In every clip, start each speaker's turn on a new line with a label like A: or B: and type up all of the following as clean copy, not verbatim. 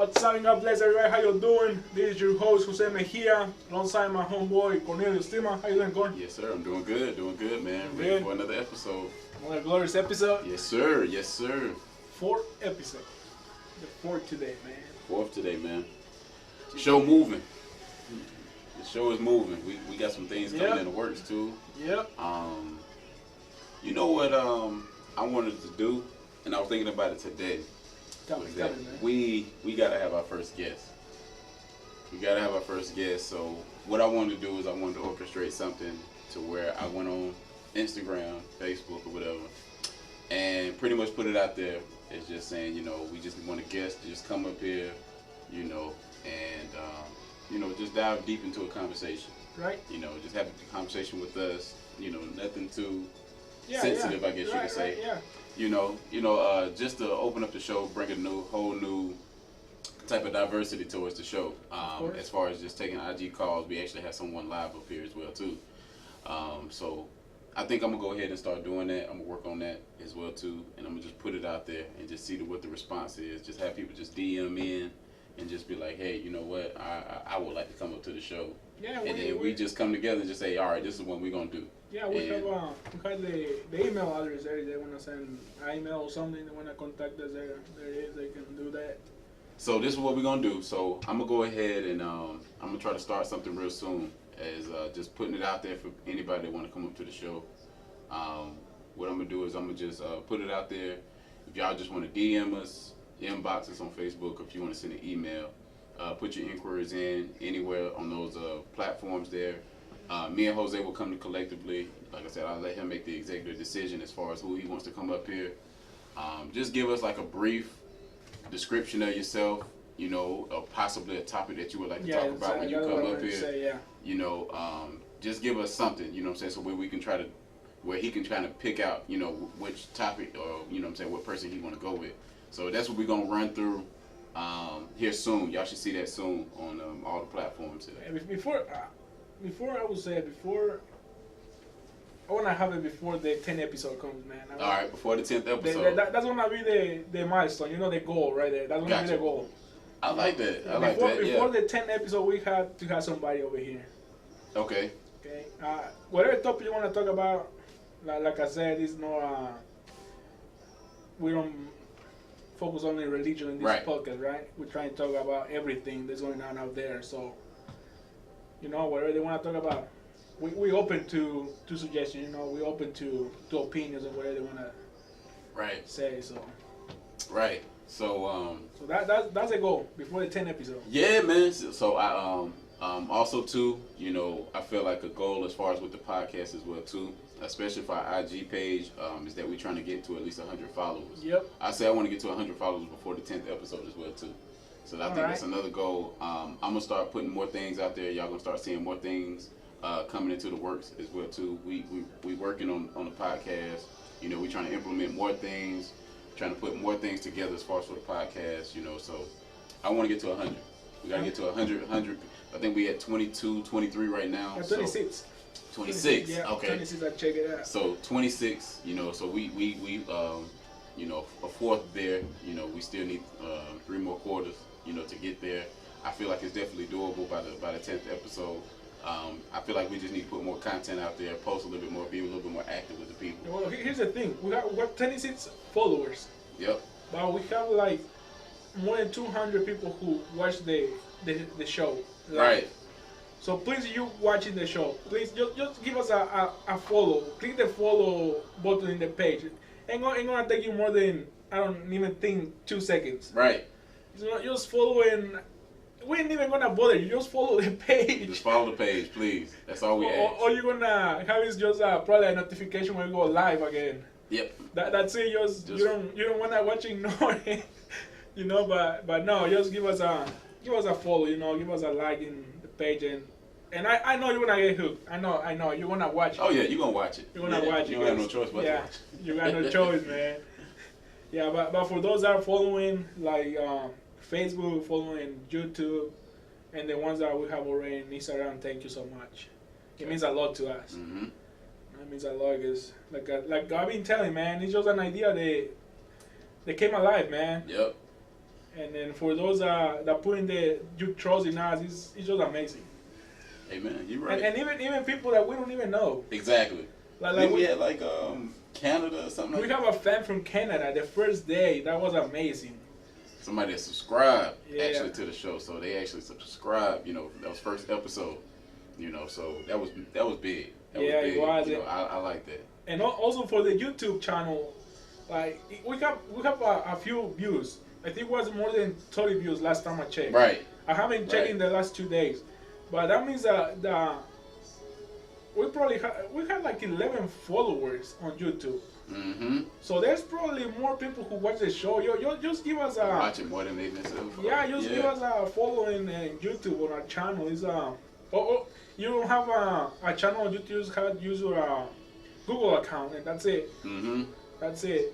A: What's up, God bless everybody, how you doing? This is your host, Jose Mejia, alongside my homeboy, Cornelius Tima. How you doing, Corn?
B: Yes, sir. I'm doing good, man.
A: Good.
B: Ready for another episode.
A: Another glorious episode.
B: Yes, sir. Yes, sir.
A: Fourth episode. The fourth today, man.
B: Fourth today, man. Show moving. The show is moving. We got some things coming in the works, too.
A: Yep.
B: You know what I wanted to do, and I was thinking about it today.
A: Tell me,
B: Man. We gotta have our first guest. We gotta have our first guest. So what I wanted to do is I wanted to orchestrate something to where I went on Instagram, Facebook, or whatever, and pretty much put it out there. It's just saying, you know, we just want a guest to just come up here, you know, and you know, just dive deep into a conversation.
A: Right.
B: You know, just have a conversation with us. You know, nothing too sensitive, I guess you could say.
A: Right, yeah.
B: You know, just to open up the show, bring a whole new type of diversity towards the show. As far as just taking IG calls, we actually have someone live up here as well too. So I think I'm gonna go ahead and start doing that. I'm gonna work on that as well too, and I'm gonna just put it out there and just see what the response is. Just have people just DM in and just be like, hey, you know what? I would like to come up to the show.
A: Yeah.
B: And then we just come together and just say, all right, this is what we're gonna do.
A: Yeah, we have the email address there. They want to send an email or something. They want to contact us there. There it is. They can do that.
B: So this is what we're gonna do. So I'm gonna go ahead and I'm gonna try to start something real soon. As just putting it out there for anybody that want to come up to the show. What I'm gonna do is I'm gonna just put it out there. If y'all just want to DM us, inbox us on Facebook. If you want to send an email, put your inquiries in anywhere on those platforms there. Me and Jose will come to collectively. Like I said, I'll let him make the executive decision as far as who he wants to come up here. Just give us like a brief description of yourself, you know, or possibly a topic that you would like to talk about when you come up here. You know, just give us something, you know what I'm saying, so where we can try to, where he can try to pick out, you know, which topic or, you know what I'm saying, what person he want to go with. So that's what we're going to run through here soon. Y'all should see that soon on all the platforms today.
A: Before I would say, I want to have it before the 10th episode comes, man.
B: All right, before the 10th episode.
A: That's going to be the milestone, you know, the goal right there. That's going to be the goal.
B: I like that.
A: Before the 10th episode, we had to have somebody over here.
B: Okay.
A: Okay. Whatever topic you want to talk about, like I said, it's no, we don't focus on the religion in this podcast, right? We're trying to talk about everything that's going on out there. So, you know, whatever they want to talk about, we open to suggestions. You know, we open to opinions and whatever they want to say. So.
B: Right. So
A: So that's a goal before the 10th episode.
B: Yeah, man. So I also too, you know, I feel like a goal as far as with the podcast as well too, especially for our IG page, is that we're trying to get to at least 100 followers.
A: Yep.
B: I say I want to get to 100 followers before the 10th episode as well too. So I think that's another goal. I'm gonna start putting more things out there. Y'all gonna start seeing more things coming into the works as well too. We working on the podcast. You know, we trying to implement more things, trying to put more things together as far as for the podcast. You know, so I want to get to 100. We gotta get to 100. I think we at 22, 23 right now.
A: 26.
B: So 26.
A: Yeah,
B: okay.
A: 26. I check it out.
B: So 26. You know, so we you know, a fourth there. You know, we still need 3 more quarters. You know, to get there. I feel like it's definitely doable by the 10th episode. I feel like we just need to put more content out there, post a little bit more, be a little bit more active with the people.
A: Well, here's the thing: we have 26 followers.
B: Yep.
A: But we have like more than 200 people who watch the show.
B: Right.
A: So please, you watching the show, please just give us a follow. Click the follow button in the page. Ain't gonna take you more than, I don't even think, 2 seconds.
B: Right.
A: Just follow, and we ain't even gonna bother you. Just follow the page.
B: Just follow the page, please. That's all we ask.
A: All you're gonna have is just probably a notification when we go live again.
B: Yep.
A: That's it. Just you don't wanna watch it, ignore it. You know, but no, just give us a follow. You know, give us a like in the page, and I know you're gonna get hooked. I know you're gonna watch it.
B: Oh yeah, you're gonna watch it.
A: You're gonna watch it.
B: You don't have no choice but to watch it.
A: You got no choice, man. Yeah, but for those that are following, like Facebook, following YouTube, and the ones that we have already in Instagram, thank you so much. It means a lot to us.
B: Mm-hmm.
A: It means a lot, because like I've been telling, man, it's just an idea they came alive, man.
B: Yep.
A: And then for those that put in you trust in us, it's just amazing.
B: Amen. You're right.
A: And even people that we don't even know.
B: Exactly. Like we had like Canada or something.
A: We have a fan from Canada. The first day, that was amazing.
B: Somebody that subscribed actually to the show, so they actually subscribed. You know, that was first episode. You know, so that was big. That was big.
A: It was.
B: You know, I like that.
A: And also for the YouTube channel, like we have a few views. I think it was more than 30 views last time I checked.
B: Right.
A: I haven't checked in the last 2 days, but that means that we had like 11 followers on YouTube.
B: Mm-hmm.
A: So there's probably more people who watch the show. You just give us
B: watch it more than they themselves.
A: Yeah, give us a following in YouTube on our channel. Is you don't have a channel on YouTube. You use your Google account, and that's it.
B: Mm-hmm.
A: That's it.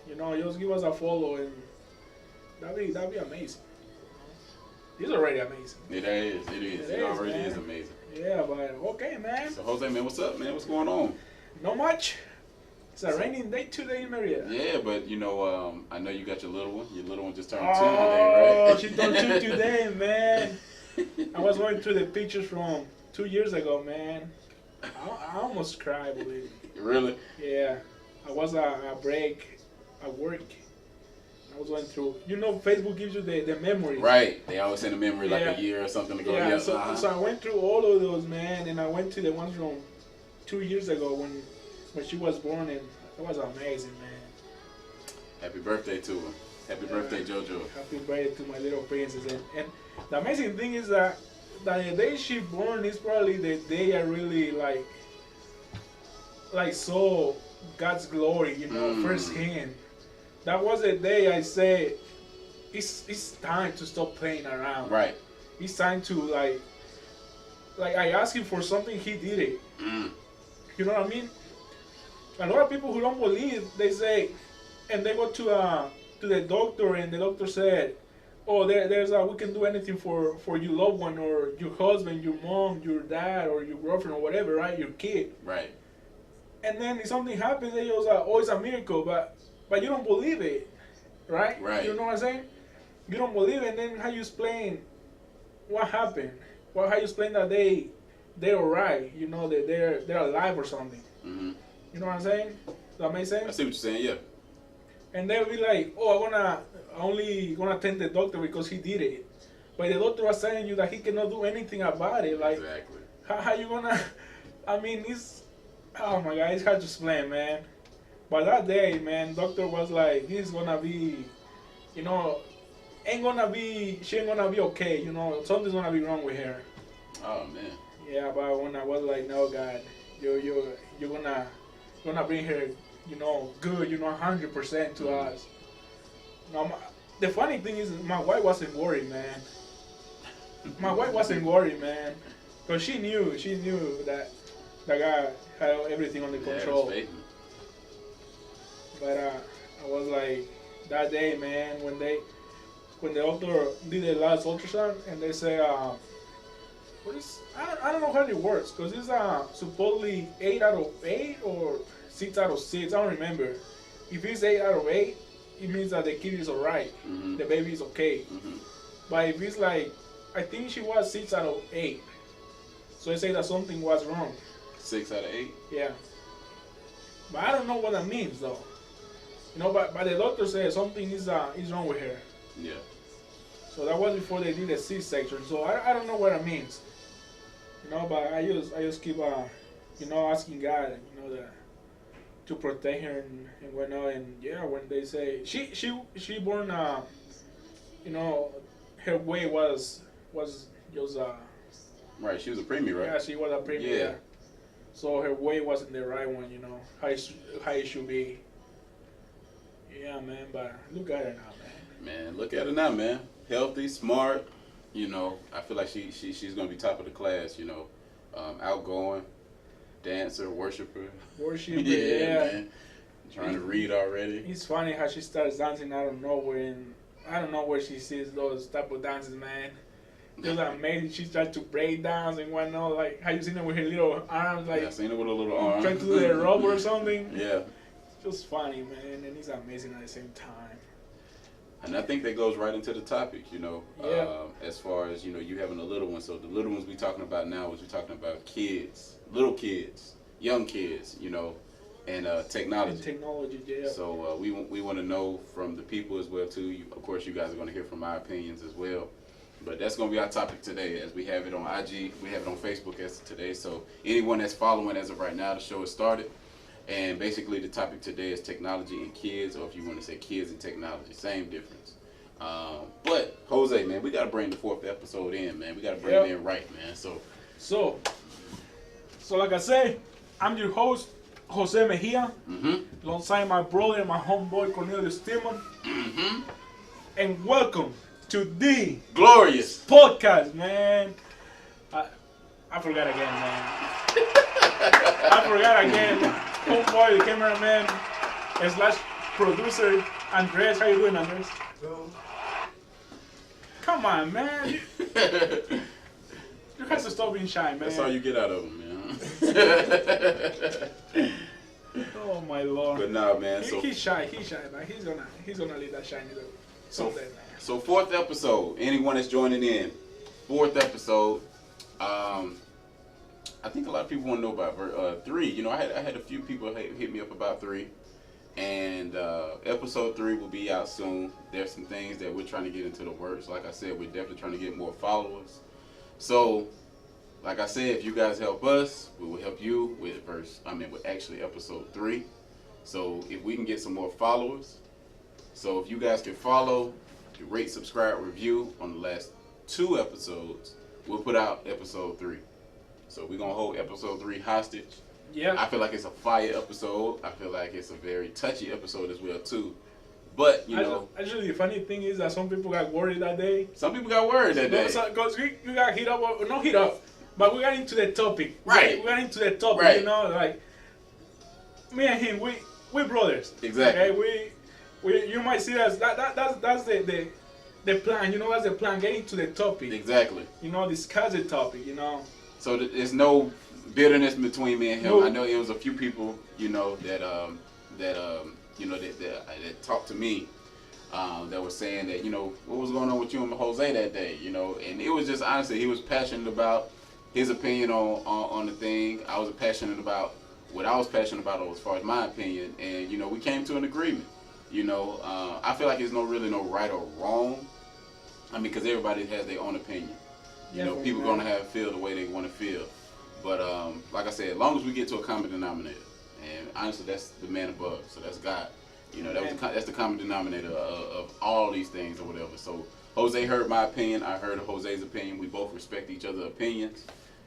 A: You know, just give us a follow, and that'd be amazing. It's already amazing.
B: It is. It already is amazing.
A: Yeah, but okay, man.
B: So Jose, man, what's up, man? What's going on?
A: Not much. It's a raining day today in Merida.
B: Yeah, but you know, I know you got your little one. Your little one just turned 2 today, right?
A: She turned 2 today, man. I was going through the pictures from 2 years ago, man. I almost cried, believe me.
B: Really?
A: Yeah. I was a break at work. I was going through. You know, Facebook gives you the memories.
B: Right. They always send a memory like a year or something ago.
A: Yeah. So I went through all of those, man, and I went to the ones from 2 years ago when she was born, and it was amazing, man.
B: Happy birthday to her. Happy birthday, JoJo.
A: Happy birthday to my little princess. And the amazing thing is that the day she born is probably the day I really like saw God's glory, you know, firsthand. That was the day I said, it's time to stop playing around.
B: Right.
A: It's time to like I asked him for something, he did it. You know what I mean? A lot of people who don't believe, they say, and they go to the doctor, and the doctor said, "Oh, there's we can do anything for your loved one, or your husband, your mom, your dad, or your girlfriend, or whatever, right? Your kid."
B: Right.
A: And then if something happens, they goes, "Oh, it's a miracle," but you don't believe it, right?
B: Right.
A: You know what I'm saying? You don't believe it, and then how you explain what happened? Well, how you explain that they're alright? You know, that they're alive or something.
B: Mm-hmm.
A: You know what I'm saying? Does that make sense?
B: I see what you're saying, yeah.
A: And they'll be like, "Oh, I'm only gonna attend the doctor because he did it," but the doctor was telling you that he cannot do anything about it. Like,
B: exactly.
A: How you gonna? I mean, oh my God, it's hard to explain, man. But that day, man, doctor was like, "This is gonna be, you know, she ain't gonna be okay. You know, something's gonna be wrong with her."
B: Oh man.
A: Yeah, but when I was like, "No, God, you're gonna bring her, you know, good, you know, 100% to us." Now, the funny thing is, my wife wasn't worried, man. My wife wasn't worried, man, because she knew that God had everything under control. But I was like, that day, man, when the doctor did the last ultrasound, and they say, I don't know how it works, because it's supposedly 8 out of 8 or 6 out of 6. I don't remember. If it's 8 out of 8, it means that the kid is alright.
B: Mm-hmm.
A: The baby is okay.
B: Mm-hmm.
A: But if it's like, I think she was 6 out of 8. So they say that something was wrong.
B: 6 out of 8?
A: Yeah. But I don't know what that means, though. You know, but the doctor said something is wrong with her.
B: Yeah.
A: So that was before they did the C-section. So I don't know what it means. You know, but I just keep you know, asking God, you know, to protect her and whatnot. And yeah, when they say she born, you know, her weight was just
B: right. She was a preemie, right?
A: Yeah, she was a preemie. Yeah. So her weight wasn't the right one, you know, how it should be. Yeah, man, but look at her now, man.
B: Man, look at her now, man. Healthy, smart. You know, I feel like she's gonna be top of the class. You know, outgoing, dancer, worshiper. Yeah, man. Trying to read already.
A: It's funny how she starts dancing out of nowhere, and I don't know where she sees those type of dances, man. Just amazing. She starts to break dance and whatnot. Like how you seen her with her little arms, like
B: yeah, I seen her with her little arms,
A: trying to do the rubber or something.
B: Yeah.
A: Just funny, man, and it's amazing at the same time.
B: And I think that goes right into the topic, you know,
A: yeah.
B: As far as, you know, you having a little one. So the little ones we talking about now is we talking about kids, little kids, young kids, you know, and technology.
A: And technology, yeah.
B: So we want to know from the people as well, too. Of course, you guys are going to hear from my opinions as well. But that's going to be our topic today, as we have it on IG. We have it on Facebook as of today. So anyone that's following as of right now, the show has started. And basically the topic today is technology and kids, or if you want to say kids and technology, same difference. But Jose, man, we got to bring the 4th episode in, man. We got to bring it in right, man. So
A: like I say, I'm your host, Jose Mejia, alongside my brother and my homeboy, Cornelius Tillman. And welcome to the
B: glorious
A: podcast, man. I forgot again, man. I forgot again. Homeboy, the cameraman, / producer, Andres. How you doing, Andres?
C: Go.
A: Come on, man. You have to stop being shy, man.
B: That's all you get out of him, man.
A: Oh my Lord.
B: But nah, man.
A: He's shy, man. He's gonna leave that shiny though. Someday, man.
B: So 4th episode. Anyone that's joining in, 4th episode. I think a lot of people want to know about 3. You know, I had a few people hit me up about 3, and episode 3 will be out soon. There's some things that we're trying to get into the works. Like I said, we're definitely trying to get more followers. So, like I said, if you guys help us, we will help you with actually episode 3. So if we can get some more followers, so if you guys can follow, rate, subscribe, review on the last 2 episodes, we'll put out episode 3. So we're gonna hold episode 3 hostage.
A: Yeah.
B: I feel like it's a fire episode. I feel like it's a very touchy episode as well too. But you know,
A: actually, the funny thing is that some people got worried that day.
B: Some people got worried that day.
A: Because we got hit up, or not hit up, but we got into the topic.
B: Right.
A: We got into the topic.
B: Right.
A: You know, like me and him, we brothers.
B: Exactly.
A: Okay. We you might see us. That's the plan. You know, that's the plan. Getting to the topic.
B: Exactly.
A: You know, discuss the topic. You know.
B: So there's no bitterness between me and him.
A: Nope.
B: I know it was a few people, you know, that talked to me, that were saying that, you know, what was going on with you and Jose that day, you know, and it was just honestly, he was passionate about his opinion on the thing. I was passionate about what I was passionate about as far as my opinion, and you know, we came to an agreement. You know, I feel like there's really no right or wrong. I mean, because everybody has their own opinion. You know, people gonna feel the way they want to feel. But like I said, as long as we get to a common denominator, and honestly, that's the man above. So that's God. You know, that's the common denominator of all these things or whatever. So Jose heard my opinion. I heard Jose's opinion. We both respect each other's opinions,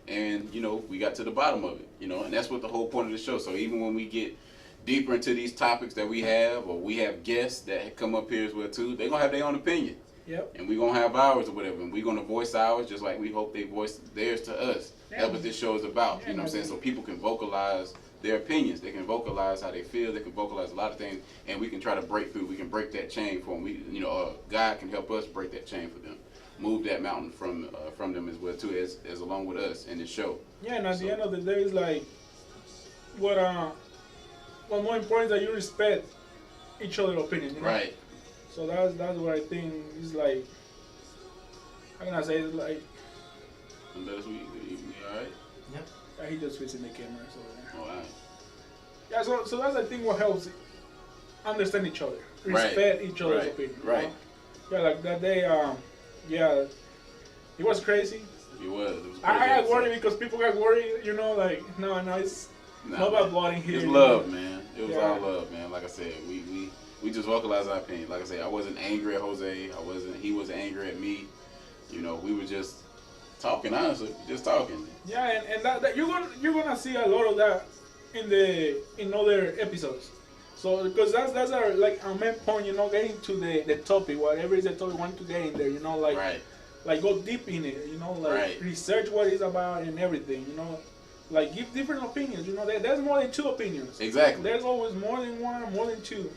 B: and you know, we got to the bottom of it. You know, and that's what the whole point of the show. So even when we get deeper into these topics that we have, or we have guests that come up here as well too, they're gonna have their own opinion.
A: Yep.
B: And we're going to have ours or whatever. And we're going to voice ours just like we hope they voice theirs to us. Yeah. That's what this show is about. Yeah, you know what I'm saying? So people can vocalize their opinions. They can vocalize how they feel. They can vocalize a lot of things. And we can try to break through. We can break that chain for them. God can help us break that chain for them. Move that mountain from them as well, too, as along with us in this show.
A: Yeah, and at the end of the day, it's like, what more important is that you respect each other's opinion. You know?
B: Right.
A: So that's what I think is like. How can I say it's like?
B: Unless we alright?
A: Yeah. He just fixing the camera, so.
B: Alright.
A: Yeah, so that's I think what helps understand each other, respect each other's opinion.
B: Right.
A: Know? Yeah, like that day. Yeah, it was crazy.
B: It was
A: I got worried because people got worried. You know, like no, it's no bad blood in here.
B: It's love, man. It was all love, man. Like I said, we just vocalized our opinion. Like I said, I wasn't angry at Jose. He wasn't angry at me. You know, we were just talking, honestly, just talking.
A: Yeah, and that you're gonna see a lot of that in other episodes. So because that's our main point, you know, getting to the topic, whatever is the topic we want to get in there, you know, like go deep in it, you know, like research what it's about and everything, you know. Like give different opinions, you know. There's more than 2 opinions.
B: Exactly.
A: There's always more than 1, more than 2.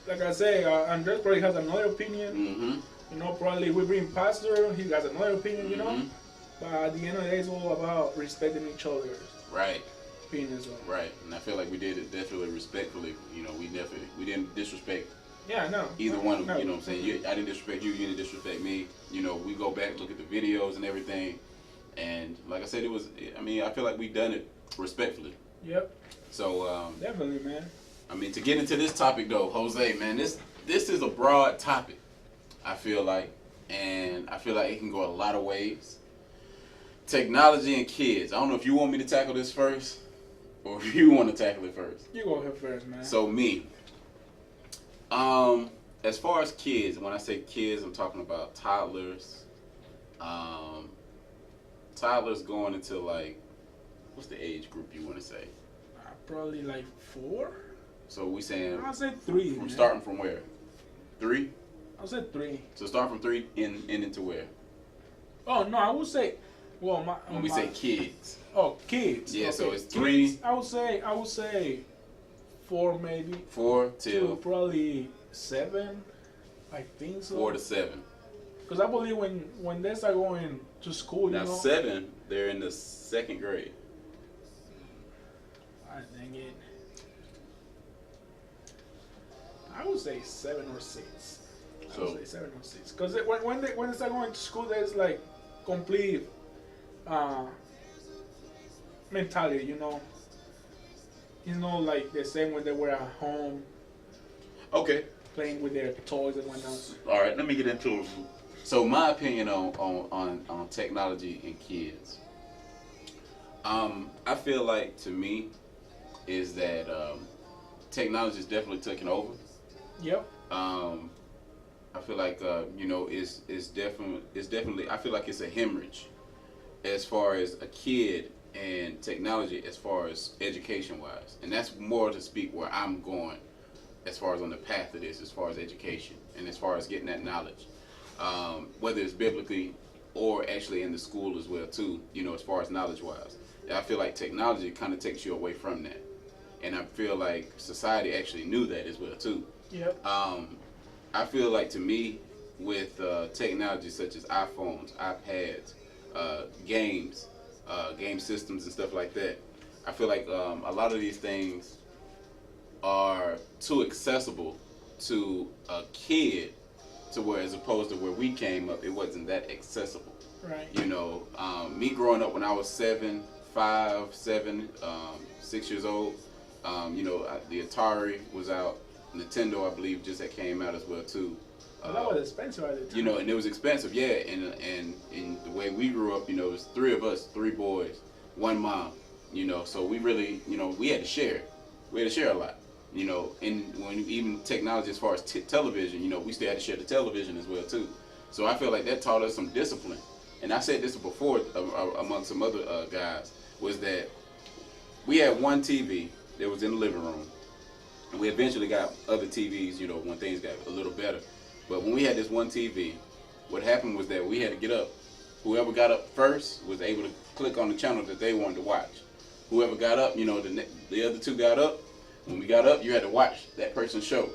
A: Like I say, Andres probably has another opinion.
B: Mm-hmm.
A: You know, probably we bring Pastor, he has another opinion, you know. But at the end of the day, it's all about respecting each other's opinions.
B: Right. And I feel like we did it definitely respectfully. You know, we didn't disrespect
A: Yeah, no.
B: Either one, no. You know what I'm saying? I didn't disrespect you, you didn't disrespect me. You know, we go back, look at the videos and everything. And like I said, I feel like we've done it respectfully.
A: Yep.
B: So,
A: definitely, man.
B: I mean, to get into this topic though, Jose, man, this is a broad topic, I feel like. And I feel like it can go a lot of ways. Technology and kids. I don't know if you want me to tackle this first or if you want to tackle it first.
A: You go ahead first, man.
B: So me. As far as kids, when I say kids, I'm talking about toddlers. Toddlers going into like, what's the age group you want to say?
A: Probably like 4.
B: So we saying.
A: I'll say 3.
B: From starting from where? 3.
A: I'll say 3.
B: So start from 3 and into where?
A: Oh no, I would say. Well,
B: when we say kids.
A: Oh, kids.
B: Yeah,
A: okay.
B: so it's 3.
A: Kids, I would say 4 maybe.
B: 4 till.
A: To probably 7. I think so.
B: 4 to 7.
A: Because I believe when they start going to school,
B: now,
A: you know.
B: 7, they're in the 2nd grade.
A: Dang it. I would say 7 or 6. I would say 7 or 6. Because when they start going to school, there's like complete mentality, you know. It's not like the same when they were at home.
B: Okay.
A: Playing with their toys and whatnot.
B: All right, let me get into it. So my opinion on technology and kids. I feel like, to me, is that technology is definitely taking over.
A: Yep.
B: I feel like it's definitely I feel like it's a hemorrhage as far as a kid and technology as far as education wise, and that's more to speak where I'm going as far as on the path of this, as far as education and as far as getting that knowledge, whether it's biblically or actually in the school as well too. You know, as far as knowledge wise, I feel like technology kind of takes you away from that, and I feel like society actually knew that as well too.
A: Yep.
B: I feel like, to me, with technology such as iPhones, iPads, games, game systems and stuff like that, I feel like a lot of these things are too accessible to a kid, to where, as opposed to where we came up, it wasn't that accessible.
A: Right.
B: You know, me growing up when I was 5, 7, 6 years old, you know, the Atari was out. Nintendo, I believe, just that came out as well too.
A: Well, that was expensive at the time.
B: You know, and it was expensive, yeah. And the way we grew up, you know, it was 3 of us, 3 boys, 1 mom. You know, so we really, you know, we had to share. We had to share a lot. You know, and when even technology as far as television, you know, we still had to share the television as well too. So I feel like that taught us some discipline. And I said this before among some other guys, was that we had one TV that was in the living room. And we eventually got other TVs, you know, when things got a little better. But when we had this one TV, what happened was that we had to get up. Whoever got up first was able to click on the channel that they wanted to watch. Whoever got up, you know, the other 2 got up. When we got up, you had to watch that person's show,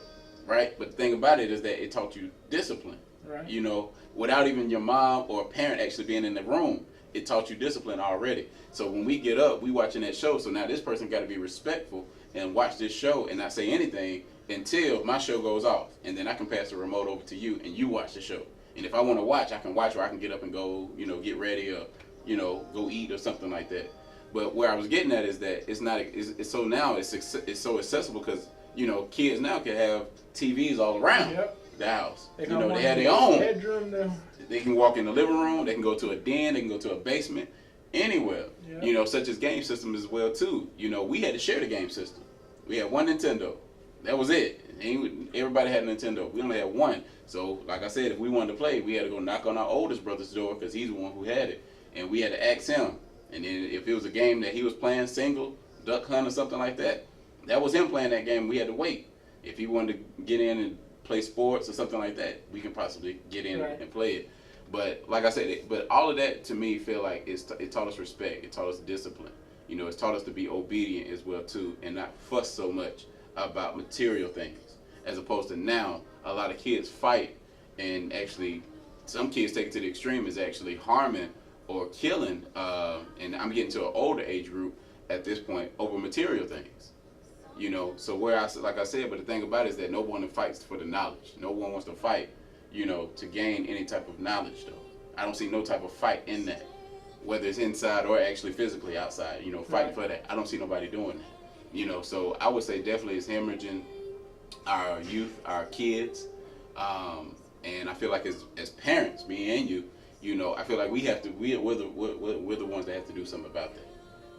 B: right? But the thing about it is that it taught you discipline.
A: Right.
B: You know, without even your mom or a parent actually being in the room, it taught you discipline already. So when we get up, we watching that show. So now this person got to be respectful and watch this show and not say anything until my show goes off. And then I can pass the remote over to you and you watch the show. And if I want to watch, I can watch, or I can get up and go, you know, get ready, or, you know, go eat or something like that. But where I was getting at is that it's not, it's so now it's so accessible because, you know, kids now can have TVs all around the house. You know, they have their own.
A: Bedroom,
B: they can walk in the living room, they can go to a den, they can go to a basement, anywhere. You know, such as game systems as well too. You know, we had to share the game system. We had one Nintendo. That was it. Everybody had a Nintendo. We only had one. So, like I said, if we wanted to play, we had to go knock on our oldest brother's door because he's the one who had it. And we had to ask him. And then if it was a game that he was playing, single, duck hunt or something like that, that was him playing that game. We had to wait. If he wanted to get in and play sports or something like that, we can possibly get in and play it. But like I said, but all of that to me feel like it taught us respect. It taught us discipline. You know, it's taught us to be obedient as well too, and not fuss so much about material things. As opposed to now, a lot of kids fight, and actually, some kids take it to the extreme, is actually harming or killing. And I'm getting to an older age group at this point over material things. You know, so like I said, but the thing about it is that no one fights for the knowledge. No one wants to fight, you know, to gain any type of knowledge, though. I don't see no type of fight in that, whether it's inside or actually physically outside, you know, fighting for that. I don't see nobody doing that, you know. So I would say definitely it's hemorrhaging our youth, our kids, and I feel like as parents, me and you know, I feel like we're the ones that have to do something about that.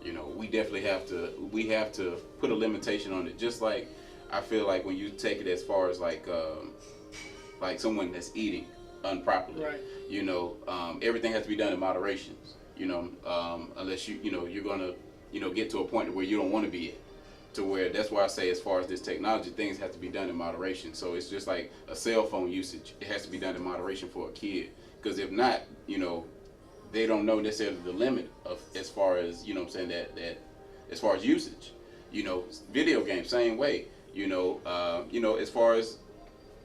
B: You know, we definitely have to put a limitation on it. Just like I feel like when you take it as far as like someone that's eating improperly,
A: right.
B: You know, everything has to be done in moderation. You know, unless you're gonna, you know, get to a point where you don't want to be at. To where that's why I say as far as this technology, things have to be done in moderation. So it's just like a cell phone usage. It has to be done in moderation for a kid. Because if not, you know, they don't know necessarily the limit of as far as, you know what I'm saying, that as far as usage. You know, video games, same way. You know, as far as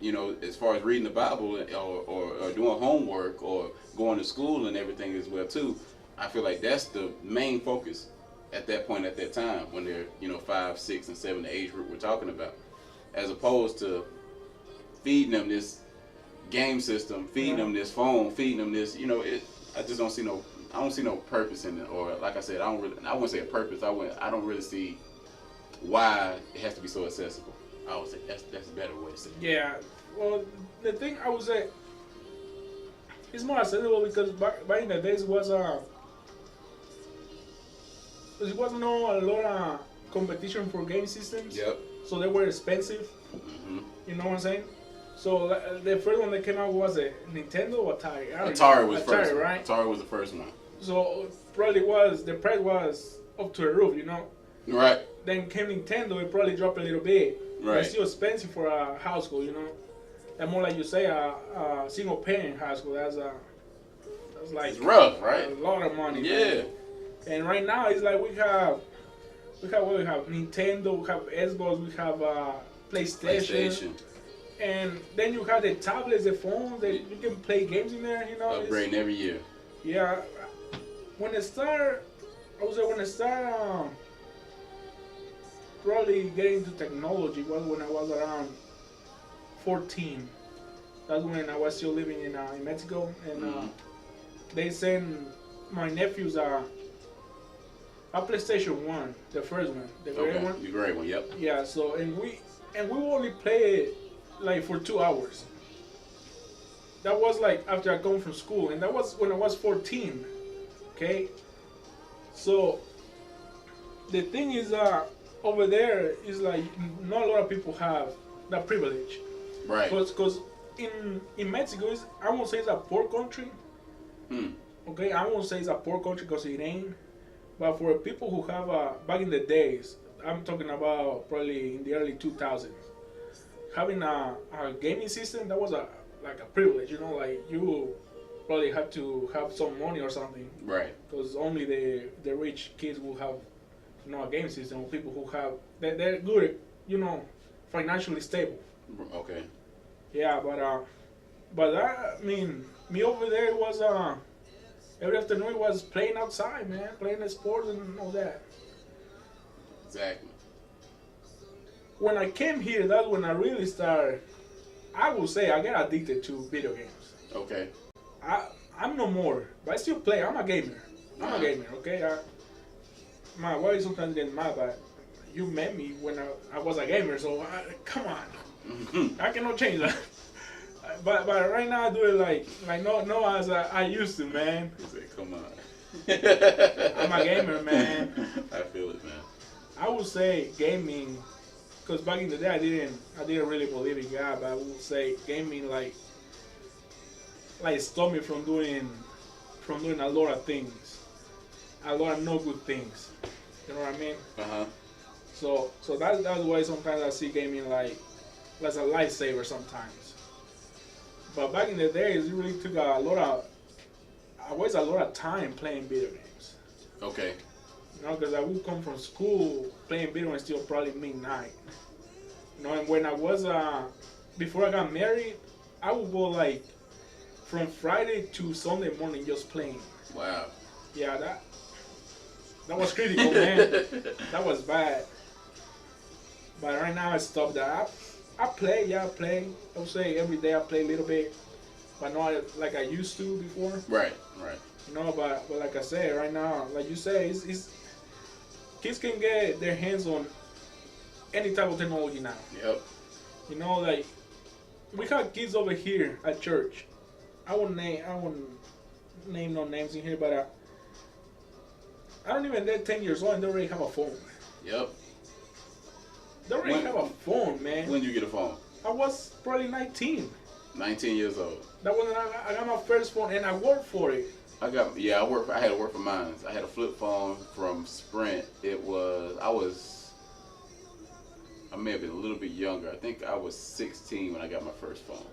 B: reading the Bible or doing homework or going to school and everything as well too, I feel like that's the main focus at that point, at that time, when they're, you know, 5, 6, and 7, the age group we're talking about, as opposed to feeding them this game system, feeding them this phone, feeding them this, you know, I just don't see no purpose in it. Or like I said, I wouldn't say a purpose. I don't really see why it has to be so accessible. I would say that's a better way to say it.
A: Yeah, well, the thing I would say, it's more accessible because back in the days there was no a lot of competition for game systems.
B: Yep.
A: So they were expensive.
B: Mm-hmm.
A: You know what I'm saying? So the first one that came out was a Nintendo or Atari?
B: Atari was first,
A: right?
B: Atari was the first one.
A: So probably the price was up to the roof, you know?
B: Right.
A: Then came Nintendo, it probably dropped a little bit.
B: Right.
A: It's still expensive for a household, you know? And more like you say, a single parent household, that's like
B: it's rough, right?
A: A lot of money.
B: Yeah.
A: Man. And right now it's like we have Nintendo, we have Xbox, we have PlayStation. And then you have the tablets, the phones that you can play games in there, you know.
B: Upgrading every year.
A: Yeah. When it started probably getting into technology was when I was around 14. That's when I was still living in Mexico, and they sent my nephews a PlayStation 1, the first one, the gray one.
B: The gray one, yep.
A: Yeah. So and we only played like for 2 hours. That was like after I come from school, and that was when I was 14. Okay. So the thing is, over there is like not a lot of people have that privilege.
B: Right.
A: Because in Mexico, I won't say it's a poor country. Okay, I won't say it's a poor country because it ain't. But for people who have back in the days, I'm talking about probably in the early 2000s, having a gaming system, that was like a privilege. You know, like you probably had to have some money or something.
B: Right.
A: Because only the rich kids will have, you know, a game system. Or people who have they're good, you know, financially stable.
B: Okay.
A: Yeah, but I mean, me over there was every afternoon was playing outside, man, playing the sports and all that.
B: Exactly.
A: When I came here, that's when I really started. I would say I got addicted to video games.
B: Okay.
A: I'm no more, but I still play. I'm a gamer. I'm a gamer. Okay. My wife sometimes gets mad, but you met me when I was a gamer, so come on. I cannot change that. But right now I do it like no as I used to, man.
B: He said, come on.
A: I'm a gamer, man.
B: I feel it, man.
A: I would say gaming, because back in the day I didn't really believe in God, but I would say gaming like stopped me from doing a lot of things, a lot of no good things. You know what I mean? So that's why sometimes I see gaming like as a lifesaver sometimes. But back in the days, it really took I wasted a lot of time playing video games.
B: Okay.
A: You know, because I would come from school playing video games till probably midnight. You know, and when I was before I got married, I would go like from Friday to Sunday morning just playing.
B: Wow.
A: Yeah, that was critical, man. That was bad. But right now I stopped that. I play, yeah, I play. I would say every day I play a little bit, but not like I used to before.
B: Right, right.
A: You know, but like I said, right now, like you say, it's kids can get their hands on any type of technology now.
B: Yep.
A: You know, like we got kids over here at church. I wouldn't name no names in here, but I don't even, they're 10 years old and they already have a phone.
B: Yep.
A: They already have a phone, man.
B: When you get a phone?
A: I was probably 19.
B: 19 years old.
A: That was when I got my first phone and I worked for it.
B: I had to work for mine. I had a flip phone from Sprint. I may have been a little bit younger. I think I was 16 when I got my first phone.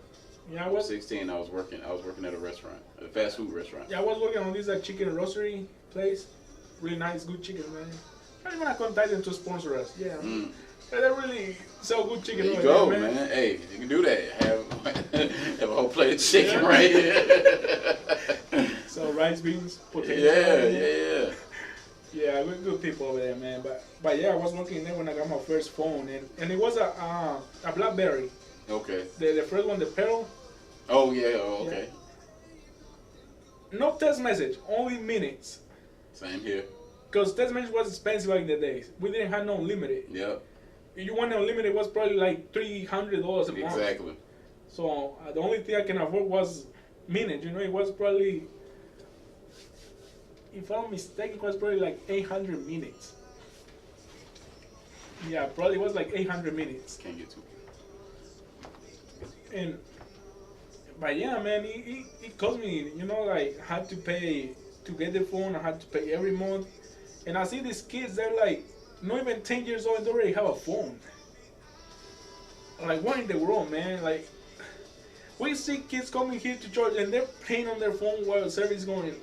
A: Yeah, I was
B: 16. I was working at a restaurant, at a fast food restaurant.
A: Yeah, I was working on this chicken roastery place. Really nice, good chicken, man. I don't even contact them to sponsor us. Yeah. They really sell good chicken.
B: There you go, there, man. Hey, you can do that. Have a whole plate of chicken right here.
A: So rice, beans, potatoes.
B: Yeah.
A: Yeah, good people over there, man. But yeah, I was working there when I got my first phone, and it was a BlackBerry.
B: Okay.
A: The first one, the Pearl.
B: Oh yeah. Oh, okay.
A: Yeah. No text message, only minutes.
B: Same here.
A: Because text message was expensive back in the days. We didn't have no unlimited.
B: Yep.
A: If you want unlimited, it was probably like $300 a month.
B: Exactly.
A: So the only thing I can afford was minutes. You know, it was probably, if I'm mistaken, it was probably like 800 minutes. Yeah, probably was like 800 minutes.
B: Can't get too.
A: But yeah, man, it cost me, you know, like, I had to pay to get the phone. I had to pay every month. And I see these kids, they're like, not even 10 years old and they already have a phone. Like, what in the world, man? Like, we see kids coming here to church and they're playing on their phone while the service is going.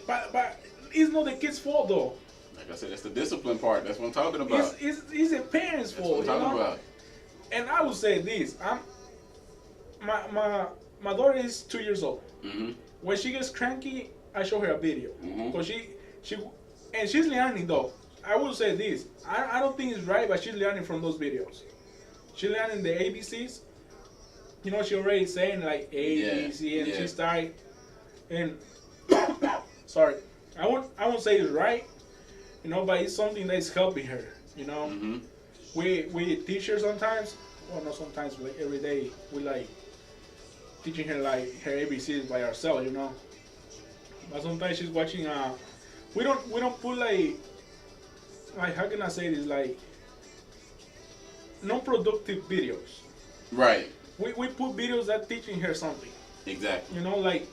A: But it's not the kids' fault though.
B: Like I said, that's the discipline part. That's what I'm talking about.
A: It's the parents' fault.
B: That's what I'm talking about.
A: And I would say this: my daughter is 2 years old.
B: Mm-hmm.
A: When she gets cranky, I show her a video.
B: Mm-hmm.
A: Cause she's learning though. I will say this: I don't think it's right, but she's learning from those videos. She's learning the ABCs. You know, she already saying like A, B, C, and she started. And sorry, I won't say it's right, you know, but it's something that's helping her. You know, we teach her sometimes. Well, not sometimes, like every day. We like teaching her like her ABCs by ourselves. You know, but sometimes she's watching. We don't put like how can I say this, like non-productive videos.
B: Right.
A: We put videos that teaching her something.
B: Exactly.
A: You know, like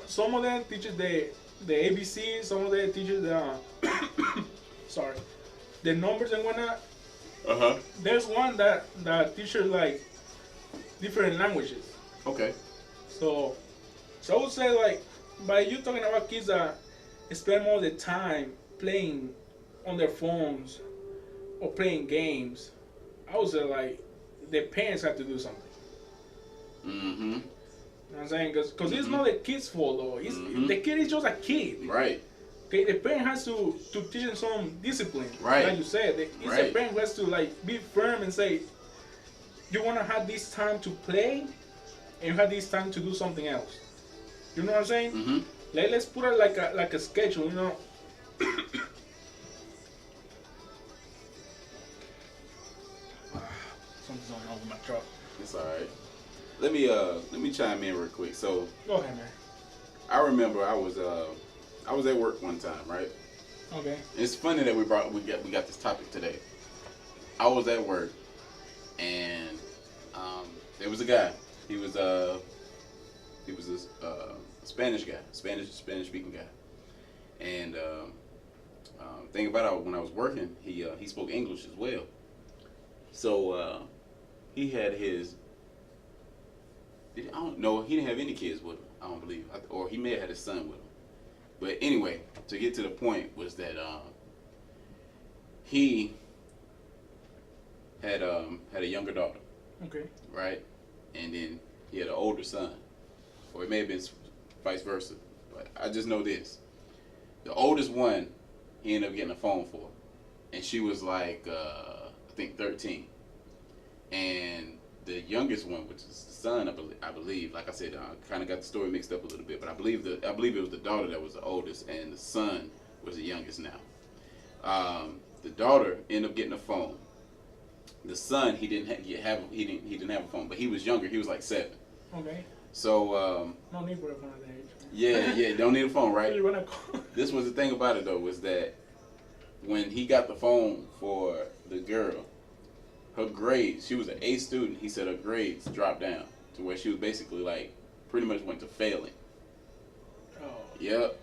A: some of them teaches the ABC, some of them teaches the sorry, the numbers and whatnot. There's one that teaches like different languages.
B: Okay.
A: So I would say, like, by you talking about kids that spend more of the time playing on their phones or playing games, I would say like the parents have to do something.
B: Mm-hmm.
A: You know what I'm saying? Because it's not the kid's fault though. The kid is just a kid.
B: Right.
A: Okay, the parent has to teach them some discipline.
B: Right.
A: Like you said, the parent who has to like be firm and say, you want to have this time to play, and you have this time to do something else. You know what I'm saying?
B: Mm-hmm.
A: Let's put it like a schedule. You know. Something's going on with my truck.
B: It's all right. Let me chime in real quick. So
A: go ahead, man.
B: I remember I was at work one time, right?
A: Okay.
B: It's funny that we got this topic today. I was at work, and there was a guy. He was a Spanish guy, Spanish speaking guy, and thing about it, when I was working, he spoke English as well. So he had his. I don't know. He didn't have any kids with him. I don't believe, or he may have had his son with him. But anyway, to get to the point was that he had a younger daughter.
A: Okay.
B: Right, and then he had an older son, or it may have been vice versa. But I just know this: the oldest one, he ended up getting a phone for. and she was like I think 13, and the youngest one, which is the son, I believe. Like I said, I kind of got the story mixed up a little bit, but I believe it was the daughter that was the oldest, and the son was the youngest now. The daughter ended up getting a phone. The son, he didn't have a phone, but he was younger. He was like 7.
A: Okay.
B: So
A: no need for a phone at that age.
B: Yeah, don't need a phone, right?
A: You wanna call?
B: This was the thing about it though, was that when he got the phone for the girl, her grades, she was an A student. He said her grades dropped down to where she was basically like pretty much went to failing.
A: Oh.
B: Yep.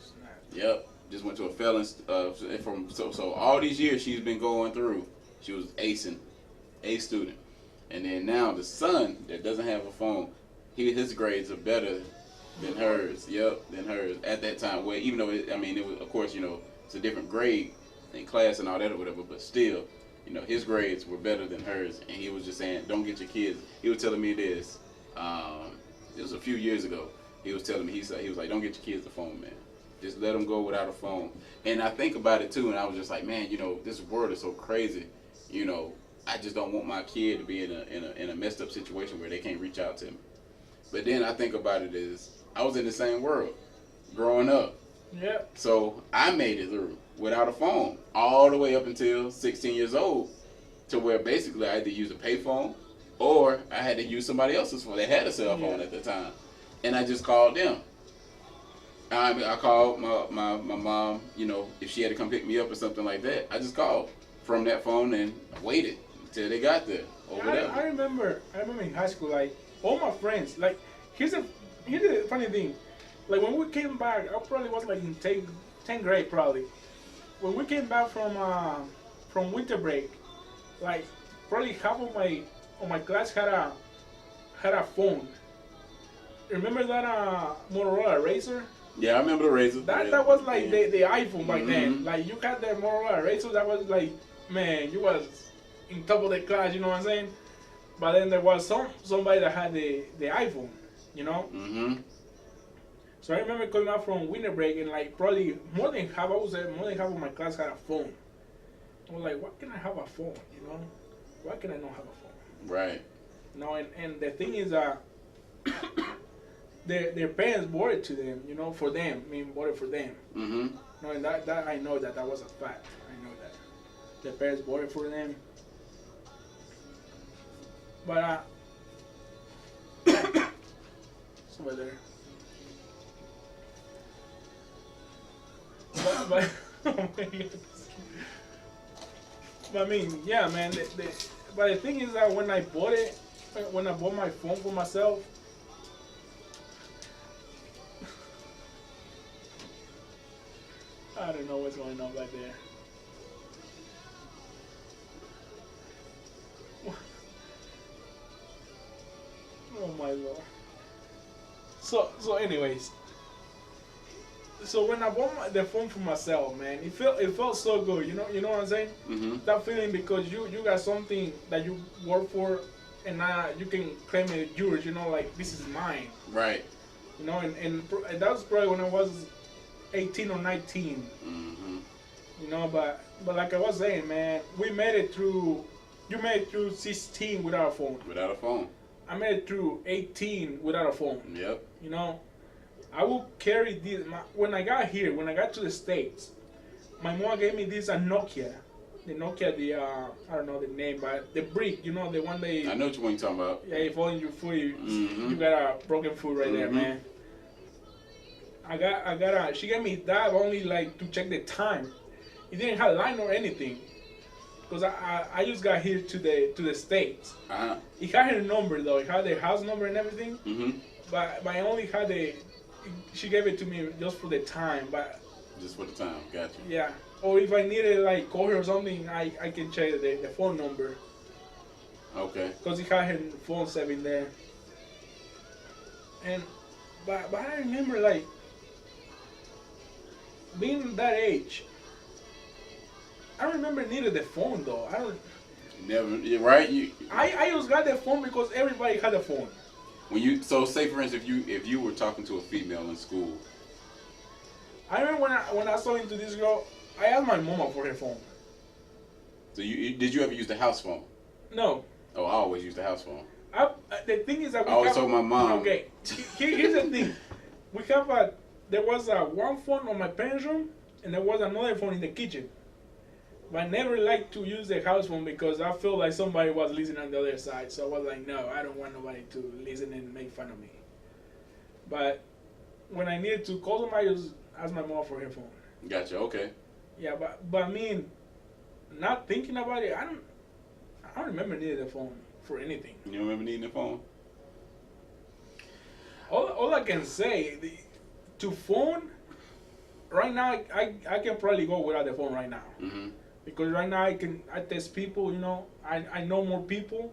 B: Yep. Just went to a failing. So all these years she's been going through, she was acing, A student, and then now the son that doesn't have a phone, his grades are better than hers. Yep, than hers at that time. Well, even though it was, of course, it's a different grade in class and all that or whatever, but still, his grades were better than hers, and he was just saying, don't get your kids. He was telling me this. It was a few years ago. He was telling me, he was like, don't get your kids a phone, man. Just let them go without a phone. And I think about it too, and I was just like, man, this world is so crazy. I just don't want my kid to be in a messed up situation where they can't reach out to me. But then I think about it as I was in the same world growing up.
A: Yeah.
B: So I made it through without a phone all the way up until 16 years old, to where basically I had to use a payphone or I had to use somebody else's phone. They had a cell phone at the time, and I just called them. I called my mom. If she had to come pick me up or something like that, I just called from that phone and waited until they got there or whatever.
A: I remember in high school, like all my friends. Like here's the funny thing. Like when we came back, I probably was like in 10th grade probably. When we came back from winter break, like probably half of my class had a phone. Remember that Motorola Razr?
B: Yeah, I remember the Razr.
A: That was like the iPhone back then. Like you had the Motorola Razr, that was like, man, you was in top of the class, you know what I'm saying? But then there was somebody that had the iPhone,
B: Mm-hmm.
A: So I remember coming out from winter break and like probably more than half of my class had a phone. I was like, why can I have a phone? Why can I not have a phone?
B: Right.
A: And the thing is that their parents bought it to them, for them. Bought it for them.
B: Mm-hmm.
A: No, and that I know that was a fact. I know that their parents bought it for them. But it's over there. But I mean, yeah, man. But the thing is that when I bought my phone for myself, I don't know what's going on back there. Oh my lord. So anyways. So when I bought the phone for myself, man, it felt so good. You know what I'm saying?
B: Mm-hmm.
A: That feeling because you got something that you work for, and now you can claim it yours. Like this is mine.
B: Right.
A: And that was probably when I was 18 or 19.
B: Mm-hmm.
A: But like I was saying, man, we made it through. You made it through 16 without a phone.
B: Without a phone.
A: I made it through 18 without a phone.
B: Yep.
A: I will carry this. When I got to the States, my mom gave me this Nokia. The Nokia, I don't know the name, but the brick, the one they...
B: I know what you're talking about.
A: Yeah, you fall in your foot,
B: Mm-hmm.
A: you got a broken foot right there, man. She gave me that only like to check the time. It didn't have a line or anything. Because I just got here to the States.
B: Uh-huh.
A: It had her number though. It had the house number and everything.
B: Mm-hmm.
A: But I only had she gave it to me just for the time. But
B: just for the time, gotcha.
A: Yeah. Or if I needed like call her or something, I can check the phone number.
B: Okay.
A: Because it had her phone saving there. But I remember like being that age. I remember needed the phone though.
B: Never. You're right.
A: I just got the phone because everybody had a phone.
B: Say for instance, if you were talking to a female in school.
A: I remember when I was talking to this girl, I asked my mama for her phone.
B: So did you ever use the house phone?
A: No.
B: Oh, I always use the house phone.
A: The thing is that
B: I always told my mom.
A: Okay, here's the thing. We have there was one phone on my parents' room, and there was another phone in the kitchen. But I never liked to use the house phone because I felt like somebody was listening on the other side. So I was like, no, I don't want nobody to listen and make fun of me. But when I needed to call somebody, I just ask my mom for her phone.
B: Gotcha. Okay.
A: Yeah, but I mean, not thinking about it, I don't remember needing a phone for anything.
B: You don't remember needing a phone?
A: All I can say, to phone, right now, I can probably go without the phone right now.
B: Mm-hmm.
A: Because right now I test people, you know, I know more people.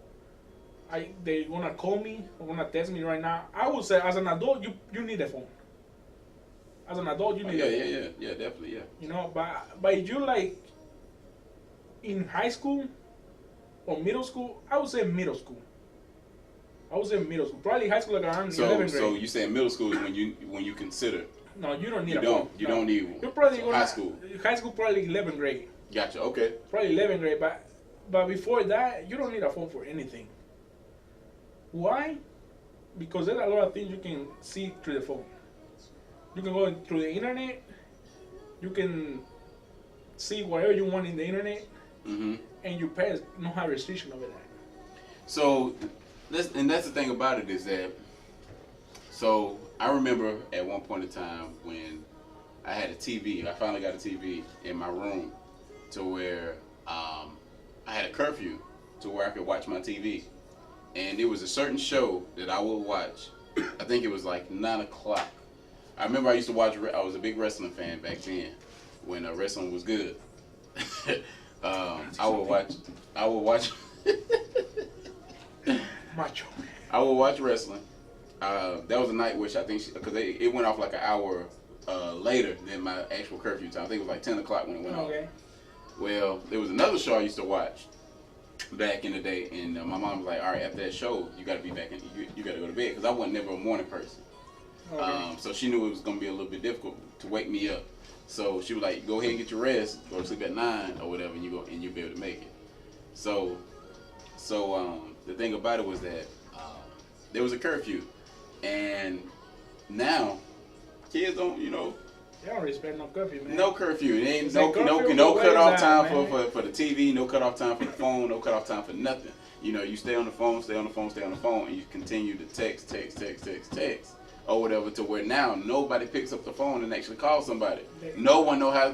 A: They wanna call me, or wanna test me right now. I would say as an adult, you need a phone. As an adult, you need a phone.
B: Yeah, definitely, yeah.
A: You know, but if you like in high school or middle school, I would say middle school. Probably high school like around 11th grade.
B: So you saying middle school is when you consider?
A: No, you don't need a phone.
B: You don't need one.
A: You're probably
B: so high school.
A: High school probably 11th grade.
B: Gotcha. Okay.
A: Probably 11th grade, but before that, you don't need a phone for anything. Why? Because there's a lot of things you can see through the phone. You can go through the internet. You can see whatever you want in the internet,
B: mm-hmm.
A: and your parents don't have restriction over that.
B: So, that's the thing about it is that. So I remember at one point in time when I had a TV. I finally got a TV in my room to where I had a curfew to where I could watch my TV. And it was a certain show that I would watch. I think it was like 9 o'clock. I remember I used to watch, I was a big wrestling fan back then when wrestling was good. I would watch
A: Macho.
B: I would watch wrestling. That was a night which I think, because it went off like an hour later than my actual curfew time. I think it was like 10 o'clock when it went off. Well, there was another show I used to watch back in the day, and my mom was like, all right, after that show, you got to be back in, you got to go to bed, because I wasn't never a morning person. So she knew it was going to be a little bit difficult to wake me up. So she was like, go ahead and get your rest, go to sleep at 9 or whatever, and you'll be able to make it. So the thing about it was that there was a curfew, and now kids don't,
A: they don't respect no curfew, man.
B: No curfew. It ain't no
A: curfew
B: cut off time for the TV, no cut off time for the phone, no cut off time for nothing. You stay on the phone, and you continue to text, or whatever, to where now nobody picks up the phone and actually calls somebody. Nobody knows how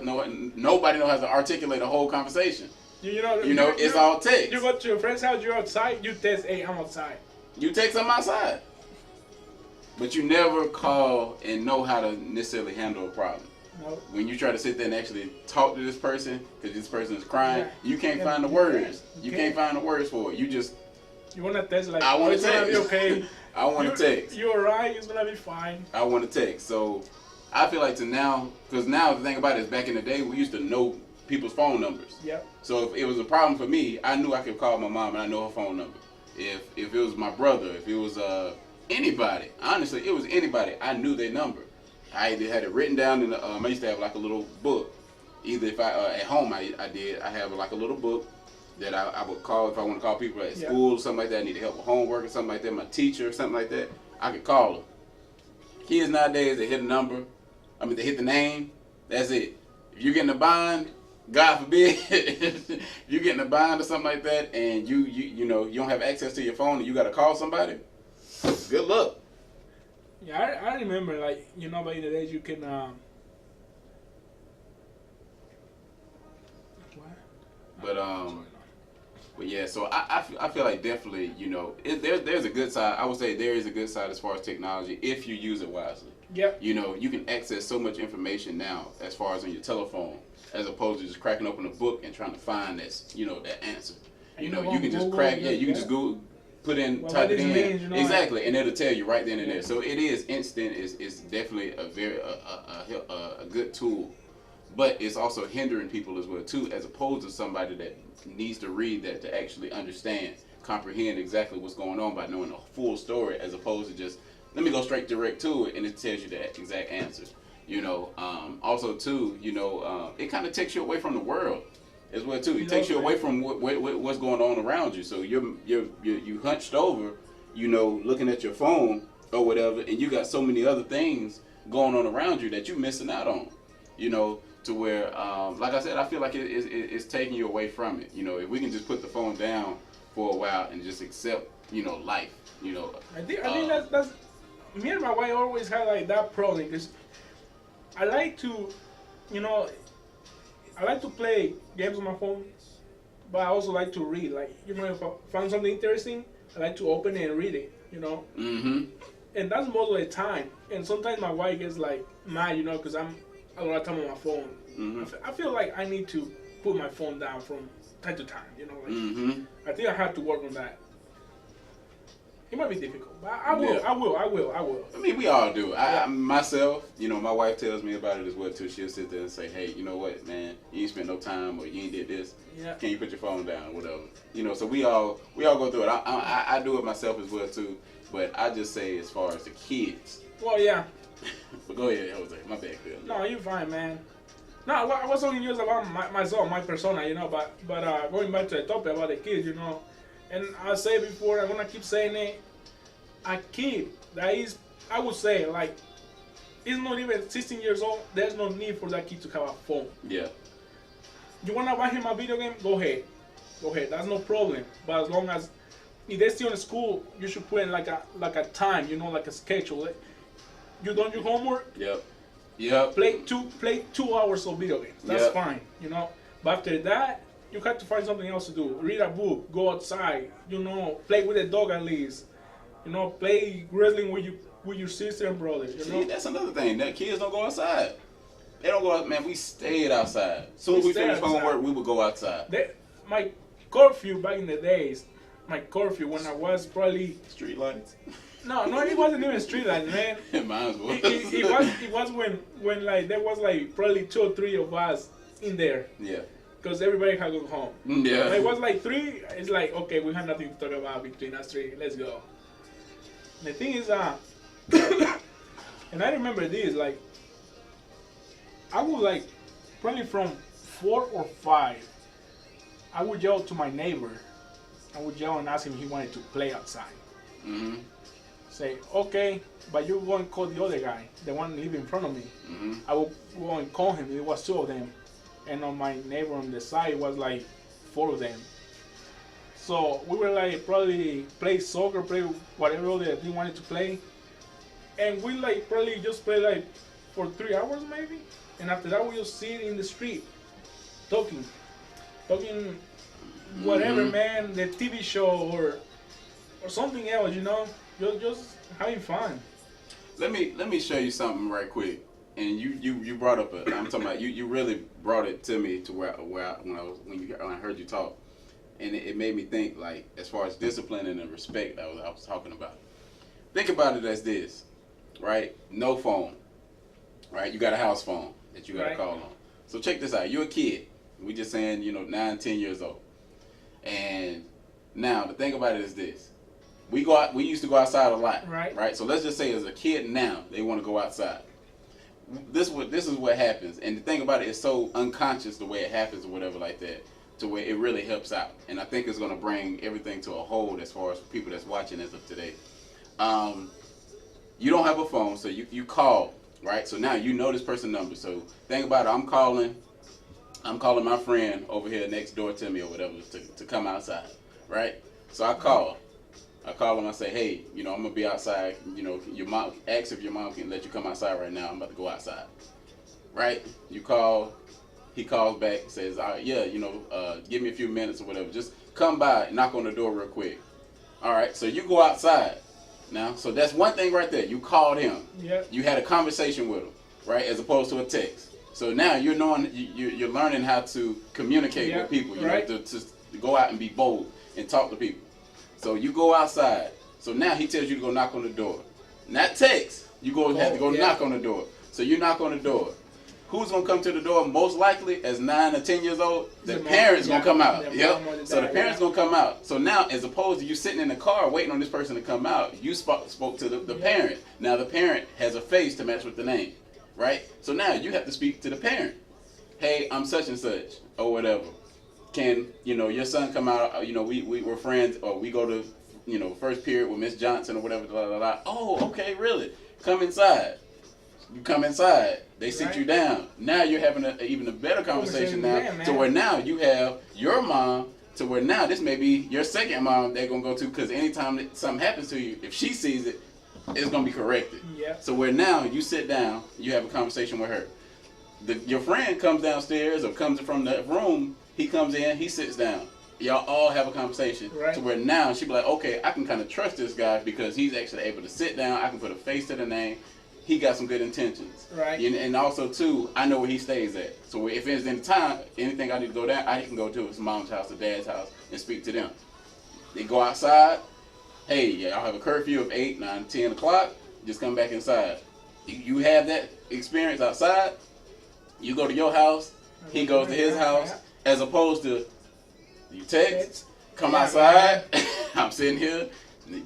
B: to articulate a whole conversation. It's all text.
A: You go to your friend's house, you're outside, you text, hey, I'm outside.
B: You text, I'm outside. But you never call and know how to necessarily handle a problem.
A: No.
B: When you try to sit there and actually talk to this person, because this person is crying, you can't find the words. You can't find the words for it. You
A: want to text like,
B: I want to text.
A: Be okay.
B: I want to text.
A: You're alright. It's gonna be fine.
B: I want to text. So I feel like because now the thing about it is, back in the day we used to know people's phone numbers.
A: Yep.
B: So if it was a problem for me, I knew I could call my mom and I know her phone number. If it was my brother, if it was anybody, honestly, it was anybody, I knew their number. I either had it written down in I used to have like a little book. Either if I at home I have like a little book that I would call if I want to call people at school or something like that. I need help with homework or something like that. My teacher or something like that. I could call them. Kids nowadays, they hit a number. They hit the name. That's it. If you get in a bind, God forbid, if you get in a bind or something like that, and you don't have access to your phone and you got to call somebody, good luck.
A: Yeah, I remember, like, back in the days you can,
B: But yeah, so I feel like definitely, there's a good side. I would say there is a good side as far as technology if you use it wisely.
A: Yep.
B: You can access so much information now as far as on your telephone, as opposed to just cracking open a book and trying to find that answer. You can just just Google, put in, type it in, exactly, and it'll tell you right then and there. So it is instant. It's definitely a very a good tool, but it's also hindering people as well too, as opposed to somebody that needs to read that to actually understand, comprehend exactly what's going on by knowing a full story, as opposed to just let me go straight direct to it and it tells you the exact answers. Also too, it kind of takes you away from the world. as well too. It takes you away from what's going on around you. So you hunched over, you know, looking at your phone or whatever, and you got so many other things going on around you that you're missing out on. You know, to where, like I said, I feel like it's taking you away from it. You know, if we can just put the phone down for a while and just accept, you know, life. You know,
A: I think that's me and my wife always had like that problem because I like to, you know, I like to play games on my phone, but I also like to read. Like, you know, if I find something interesting, I like to open it and read it. You know.
B: Mm-hmm.
A: And that's most of the time. And sometimes my wife gets like mad, you know, because I'm a lot of time on my phone.
B: Mm-hmm.
A: I feel like I need to put my phone down from time to time, you know. Like,
B: mm-hmm.
A: I think I have to work on that. It might be difficult, but I will. I
B: mean, we all do. I myself, you know, my wife tells me about it as well too. She'll sit there and say, "Hey, you know what, man? You ain't spent no time, or you ain't did this.
A: Yeah.
B: Can you put your phone down, or whatever?" You know, so we all go through it. I do it myself as well too. But I just say as far as the kids.
A: Well, yeah.
B: But go ahead, Jose. My bad, Phil.
A: No, you're fine, man. No, I was talking just about myself, my persona, you know. But going back to the topic about the kids, you know. And I say before, I'm gonna keep saying it. A kid that is, I would say, like, is not even 16 years old. There's no need for that kid to have a phone.
B: Yeah.
A: You wanna buy him a video game? Go ahead. That's no problem. But as long as if they're still in school, you should put in like a time, you know, like a schedule. You done your homework?
B: Yep.
A: Play 2 hours of video games. That's fine, you know. But after that, you have to find something else to do. Read a book, go outside, you know, play with the dog at least. You know, play wrestling with your sister and brother. You know,
B: that's another thing. That kids don't go outside. They don't go out. Man, we stayed outside. Soon as we finished homework, we would go outside.
A: My curfew back in the days. My curfew when I was probably
B: street lights.
A: No, it wasn't even street lights, man.
B: Mine was.
A: It was when like there was like probably 2 or 3 of us in there.
B: Yeah.
A: Because everybody had to go home.
B: Yeah.
A: When it was like 3. It's like, okay, we have nothing to talk about between us 3. Let's go. The thing is, and I remember this, like, I would like, probably from 4 or 5, I would yell to my neighbor. I would yell and ask him if he wanted to play outside.
B: Mm-hmm.
A: Say, okay, but you go and call the other guy, the one living in front of me.
B: Mm-hmm.
A: I would go and call him. It was 2 of them. And on my neighbor on the side, it was like 4 of them. So we were like probably play soccer, play whatever that we wanted to play. And we like probably just play like for 3 hours maybe. And after that we just sit in the street talking whatever, man, the TV show or something else, you know, just having fun.
B: Let me show you something right quick. And you brought up I'm talking about you really brought it to me to where when I heard you talk, and it made me think, like, as far as discipline and the respect I was talking about. Think about it as this, right? No phone, right? You got a house phone that you got to call on. So check this out. You're a kid. We just saying, you know, 9, 10 years old. And now the thing about it is this: we used to go outside a lot, right? So let's just say as a kid now they want to go outside. This is what happens, and the thing about it is so unconscious the way it happens or whatever like that, to where it really helps out. And I think it's going to bring everything to a hold as far as people that's watching as of today. You don't have a phone, so you call, right? So now you know this person's number. So think about it. I'm calling my friend over here next door to me or whatever to come outside, right? So I call him. I say, hey, you know, I'm gonna be outside. You know, your mom asks if your mom can let you come outside right now. I'm about to go outside, right? You call. He calls back, says, yeah, you know, give me a few minutes or whatever. Just come by, knock on the door real quick. All right. So you go outside now. So that's one thing right there. You called him.
A: Yeah.
B: You had a conversation with him, right, as opposed to a text. So now you're learning how to communicate with people. You know, to go out and be bold and talk to people. So you go outside. So now he tells you to go knock on the door. Not text. You have to go knock on the door. So you knock on the door. Who's going to come to the door most likely as 9 or 10 years old? The parents going to come out. Yep. So the parents going to come out. So now, as opposed to you sitting in the car waiting on this person to come out, you spoke to the parent. Now the parent has a face to match with the name, right? So now you have to speak to the parent. Hey, I'm such and such or whatever. can, your son come out, we're friends, or we go to, first period with Miss Johnson or whatever, blah, blah, blah. Oh, okay, really? Come inside. You come inside. They sit you down. Now you're having even a better conversation now, to where now you have your mom, to where now this may be your second mom they're going to go to, because anytime that something happens to you, if she sees it, it's going to be corrected.
A: Yeah.
B: So where now you sit down, you have a conversation with her. Your friend comes downstairs or comes from the room, he comes in, he sits down. Y'all all have a conversation, to where now she be like, okay, I can kind of trust this guy because he's actually able to sit down. I can put a face to the name. He got some good intentions.
A: Right.
B: And also, too, I know where he stays at. So if there's any time, anything I need to go down, I can go to his mom's house or dad's house and speak to them. They go outside. Hey, y'all have a curfew of 8, 9, 10 o'clock. Just come back inside. You have that experience outside. You go to your house. He goes to his house. As opposed to you text, come outside. I'm sitting here.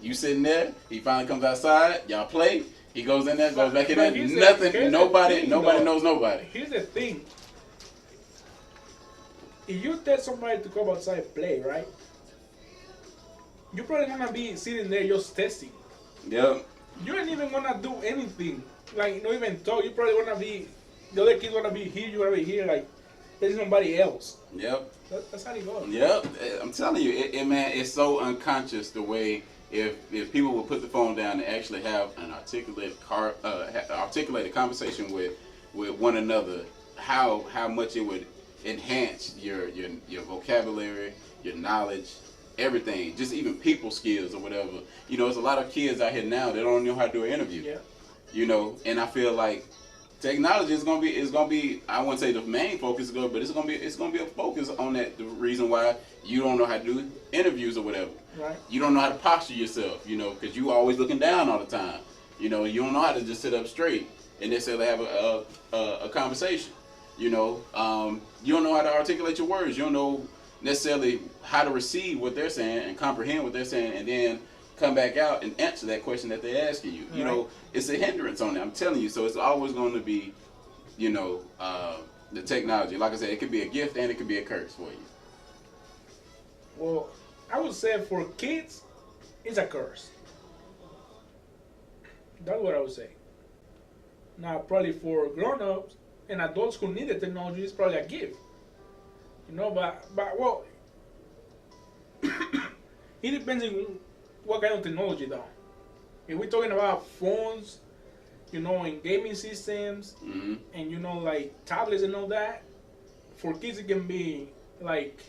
B: You sitting there. He finally comes outside. Y'all play. He goes in there, goes back in there. Nothing. Nobody knows nobody.
A: Here's the thing. If you tell somebody to come outside and play, right? You're probably gonna be sitting there just testing.
B: Yep.
A: You ain't even gonna do anything. Like, not even talk. You probably wanna be. The other kid's gonna be here. You're gonna be here. Like, there's somebody else.
B: Yep.
A: That's how it goes.
B: Yep. I'm telling you, man, it's so unconscious the way if people would put the phone down and actually have an articulated conversation with one another, how much it would enhance your vocabulary, your knowledge, everything, just even people skills or whatever. There's a lot of kids out here now that don't know how to do an interview.
A: Yeah.
B: And I feel like technology is gonna be. I wouldn't say the main focus, but it's gonna be a focus on that. The reason why you don't know how to do interviews or whatever.
A: Right.
B: You don't know how to posture yourself, because you always looking down all the time. You don't know how to just sit up straight and necessarily have a conversation. You don't know how to articulate your words. You don't know necessarily how to receive what they're saying and comprehend what they're saying, and then come back out and answer that question that they're asking you.
A: Right.
B: It's a hindrance on it. I'm telling you. So it's always going to be, the technology. Like I said, it could be a gift and it could be a curse for you.
A: Well, I would say for kids, it's a curse. That's what I would say. Now, probably for grown-ups and adults who need the technology, it's probably a gift. But well, it depends on what kind of technology, though. If we're talking about phones, and gaming systems, and like tablets and all that, for kids it can be like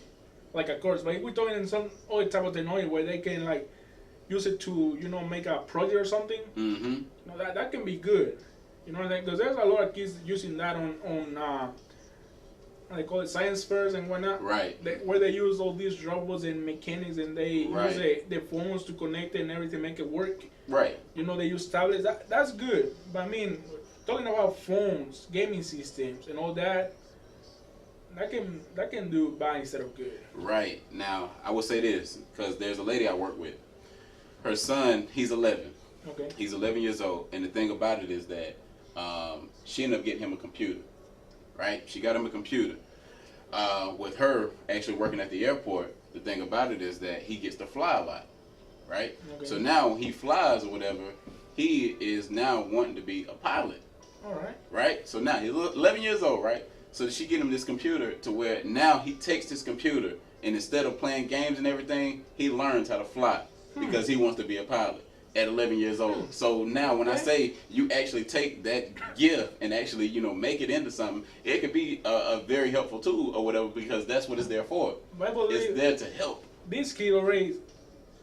A: a course. But if we're talking in some other type of technology where they can like use it to make a project or something, that can be good. Because there's a lot of kids using that on they call it science fairs and whatnot.
B: Right.
A: Where they use all these robots and mechanics, and they use the phones to connect it and everything, make it work.
B: Right.
A: They use tablets. That's good. But I mean, talking about phones, gaming systems, and all that, that can do bad instead of good.
B: Right. Now, I will say this, because there's a lady I work with. Her son, he's 11.
A: Okay.
B: He's 11 years old, and the thing about it is that she ended up getting him a computer. Right? She got him a computer. With her actually working at the airport, the thing about it is that he gets to fly a lot. Right? Okay. So now when he flies or whatever, he is now wanting to be a pilot.
A: All right.
B: Right? So now he's 11 years old, right? So she get him this computer to where now he takes this computer and instead of playing games and everything, he learns how to fly because he wants to be a pilot at 11 years old. So now when I say you actually take that gift and actually, make it into something, it could be a very helpful tool or whatever, because that's what it's there for. It's there to help.
A: This kid already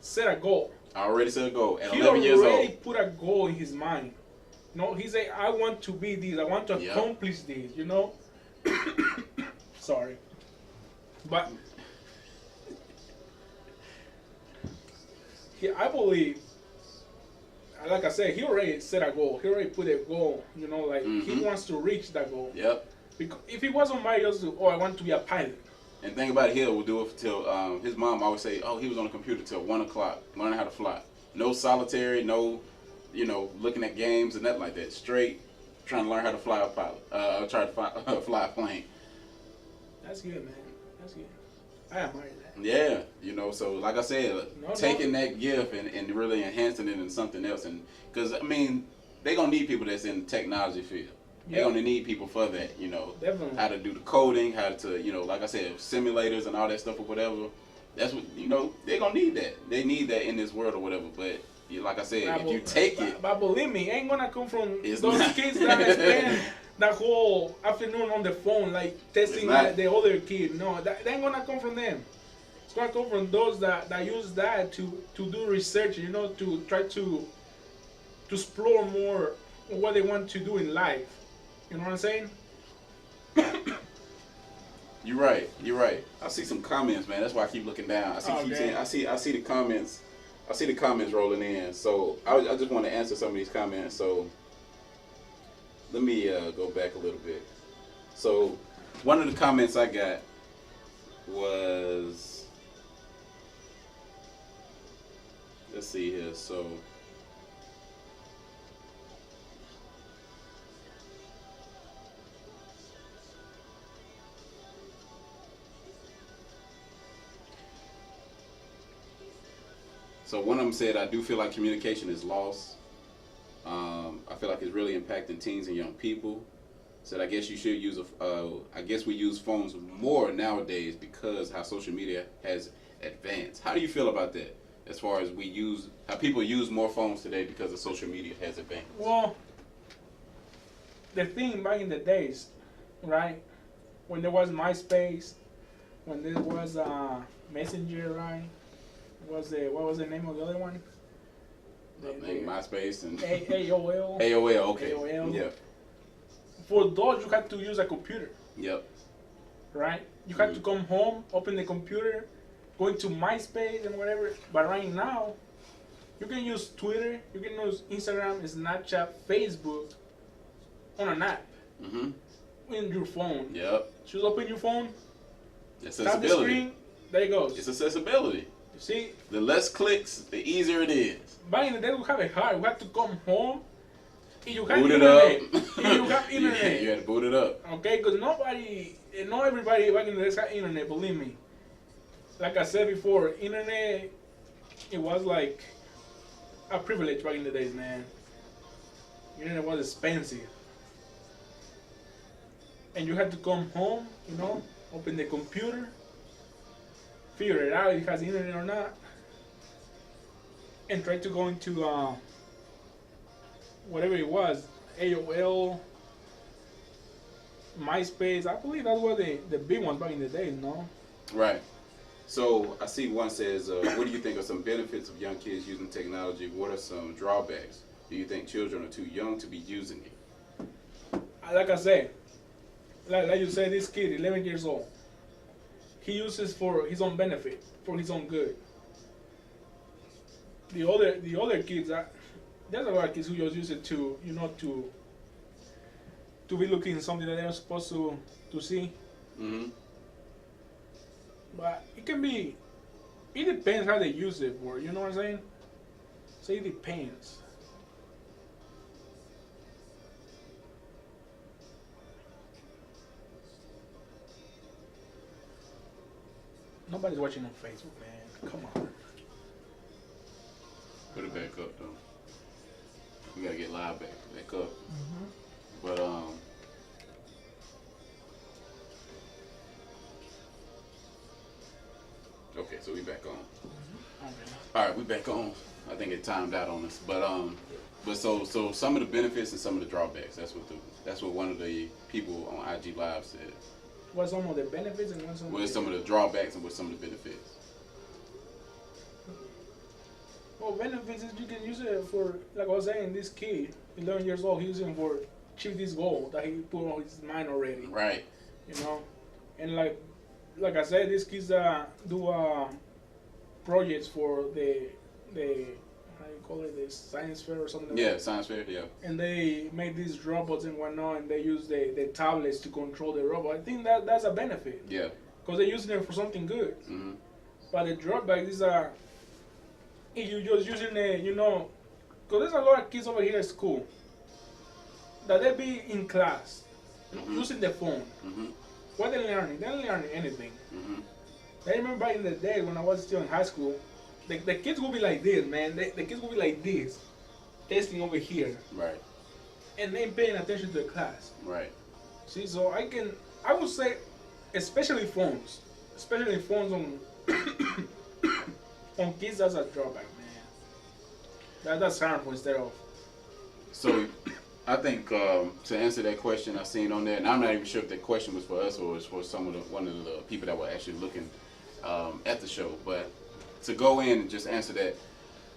A: set a goal.
B: I already set a goal at 11 years old. He already
A: put a goal in his mind. He said, I want to be this. I want to accomplish this, Sorry. But I believe, like I said, he already set a goal. He already put a goal, he wants to reach that goal.
B: Yep.
A: Because if he wasn't married, I want to be a pilot.
B: And think about it, he'll do it till his mom always say, he was on the computer till 1 o'clock, learning how to fly. No solitary, no, looking at games and nothing like that. Straight trying to learn how to fly a pilot, fly a plane.
A: That's good, man. That's good. I admire that.
B: Yeah, you know, so like I said, taking that gift and really enhancing it in something else, and because I mean, they're gonna need people that's in the technology field. They're gonna need people for that, you know,
A: definitely.
B: How to do the coding, how to, you know, like I said, simulators and all that stuff or whatever. That's what, you know, they're gonna need that. They need that in this world or whatever. But like I said, if you take it,
A: but believe me, ain't gonna come from those kids that spend that whole afternoon on the phone, like testing the other kid. No, that ain't gonna come from them. It's gonna come from those that use that to do research, you know, to try to explore more what they want to do in life. You know what I'm saying?
B: You're right. You're right. I see some comments, man. That's why I keep looking down. I see the comments. I see the comments rolling in. So I just want to answer some of these comments. So let me go back a little bit. So one of the comments I got was, let's see here. So one of them said, I do feel like communication is lost. I feel like it's really impacting teens and young people. Said, I guess you should use I guess we use phones more nowadays because how social media has advanced. How do you feel about that? As far as how people use more phones today because of social media has advanced?
A: Well, the thing back in the days, right, when there was MySpace, when there was Messenger, right? What was the name of the other one?
B: MySpace and
A: AOL.
B: AOL, okay.
A: AOL.
B: Yeah.
A: For those, you had to use a computer.
B: Yep.
A: Right? You had to come home, open the computer, go into MySpace and whatever. But right now, you can use Twitter, you can use Instagram, Snapchat, Facebook on an app. Mm-hmm. In your phone.
B: Yep.
A: Just open your phone.
B: Accessibility.
A: Tap the screen. There it goes.
B: It's accessibility.
A: You see?
B: The less clicks, the easier it is.
A: Back in the day, we have it hard. We had to come home. And you had
B: boot
A: internet.
B: It up.
A: You have internet.
B: You had to boot it up.
A: Okay, because not everybody back in the day had internet, believe me. Like I said before, internet, it was like a privilege back in the days, man. Internet was expensive. And you had to come home, you know, open the computer, figure it out if it has internet or not, and try to go into whatever it was, AOL, MySpace. I believe that were the big ones back in the day, no?
B: Right. So I see one says, what do you think are some benefits of young kids using technology? What are some drawbacks? Do you think children are too young to be using it?
A: Like I said, like you said, this kid, 11 years old, he uses for his own benefit, for his own good. The other kids, there's a lot of kids who just use it to, you know, to be looking at something that they're supposed to see. Mm-hmm. But it depends how they use it for, you know what I'm saying? So it depends. Nobody's watching on Facebook, man. Come on.
B: Put it back up, though. We gotta get live back up. Mm-hmm. But okay, so we back on. Mm-hmm. Okay. All right, we back on. I think it timed out on us, but so some of the benefits and some of the drawbacks. That's what one of the people on IG Live said.
A: What some of the benefits and what
B: some of the drawbacks and what some of the benefits?
A: Well, benefits is you can use it for, like I was saying, this kid, 11 years old, he's using for achieve this goal that he put on his mind already.
B: Right.
A: You know, and like I said, these kids do projects for the how you call it, the science fair or something.
B: Yeah, science fair. Yeah.
A: And they make these robots and whatnot, and they use the tablets to control the robot. I think that's a benefit.
B: Yeah.
A: Because they're using it for something good. Mm-hmm. But the drawback is if you're just using it, you know, because there's a lot of kids over here at school that they be in class using the phone. Mm-hmm. What they learning? They're not learning anything. Mm-hmm. I remember back in the day when I was still in high school, the kids will be like this, man. The kids will be like this, testing over here.
B: Right.
A: And they paying attention to the class.
B: Right.
A: See, so I would say, especially phones on on kids, that's a drawback, man. That's harmful instead of.
B: So, I think to answer that question, I seen on there, and I'm not even sure if that question was for us or was for one of the people that were actually looking at the show. But to go in and just answer that,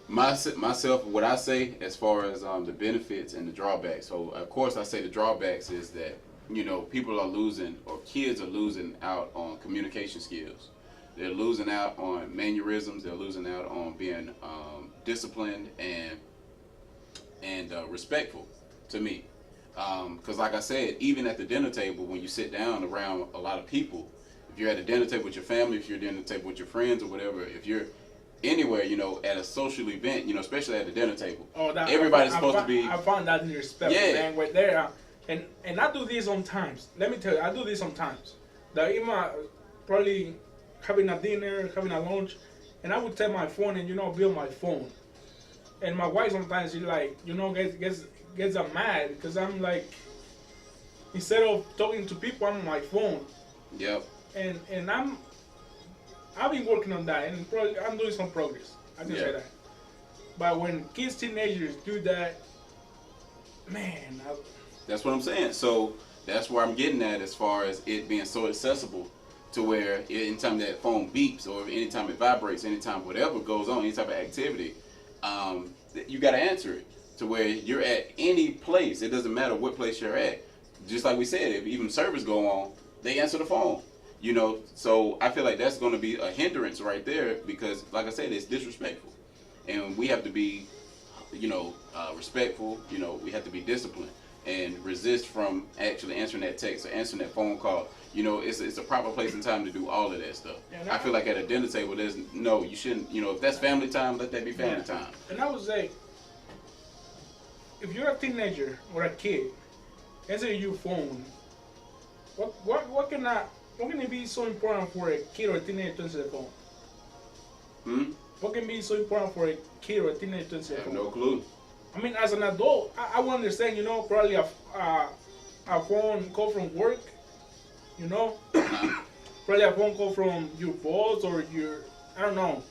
B: myself, what I say as far as the benefits and the drawbacks. So, of course, I say the drawbacks is that people are losing, or kids are losing out on communication skills. They're losing out on mannerisms. They're losing out on being disciplined and respectful to me. Because like I said, even at the dinner table, when you sit down around a lot of people, if you're at a dinner table with your family, if you're at a dinner table with your friends or whatever, if you're anywhere, at a social event, especially at the dinner table, everybody's supposed to be.
A: I found that disrespectful, man. Right there, and I do this sometimes. Let me tell you, I do this sometimes. That even probably having a dinner, having a lunch, and I would take my phone and be on my phone. And my wife sometimes she like gets mad because I'm like, instead of talking to people, I'm on my phone.
B: Yep.
A: And I've been working on that, and probably I'm doing some progress. I can say that. But when kids, teenagers do that, man.
B: That's what I'm saying. So that's where I'm getting at as far as it being so accessible to where anytime that phone beeps or anytime it vibrates, anytime whatever goes on, any type of activity, you got to answer it to where you're at any place. It doesn't matter what place you're at. Just like we said, if even service go on, they answer the phone. So I feel like that's going to be a hindrance right there because, like I said, it's disrespectful, and we have to be, respectful. We have to be disciplined and resist from actually answering that text or answering that phone call. It's a proper place and time to do all of that stuff. I feel like at a dinner table, you shouldn't. If that's family time, let that be family time.
A: And I would say, if you're a teenager or a kid, answer your phone. What can it be so important for a kid or a teenager to answer the phone? What can be so important for a kid or a teenager to answer the phone?
B: I have no clue.
A: I mean, as an adult, I would understand, probably a phone call from work, probably a phone call from your boss or I don't know,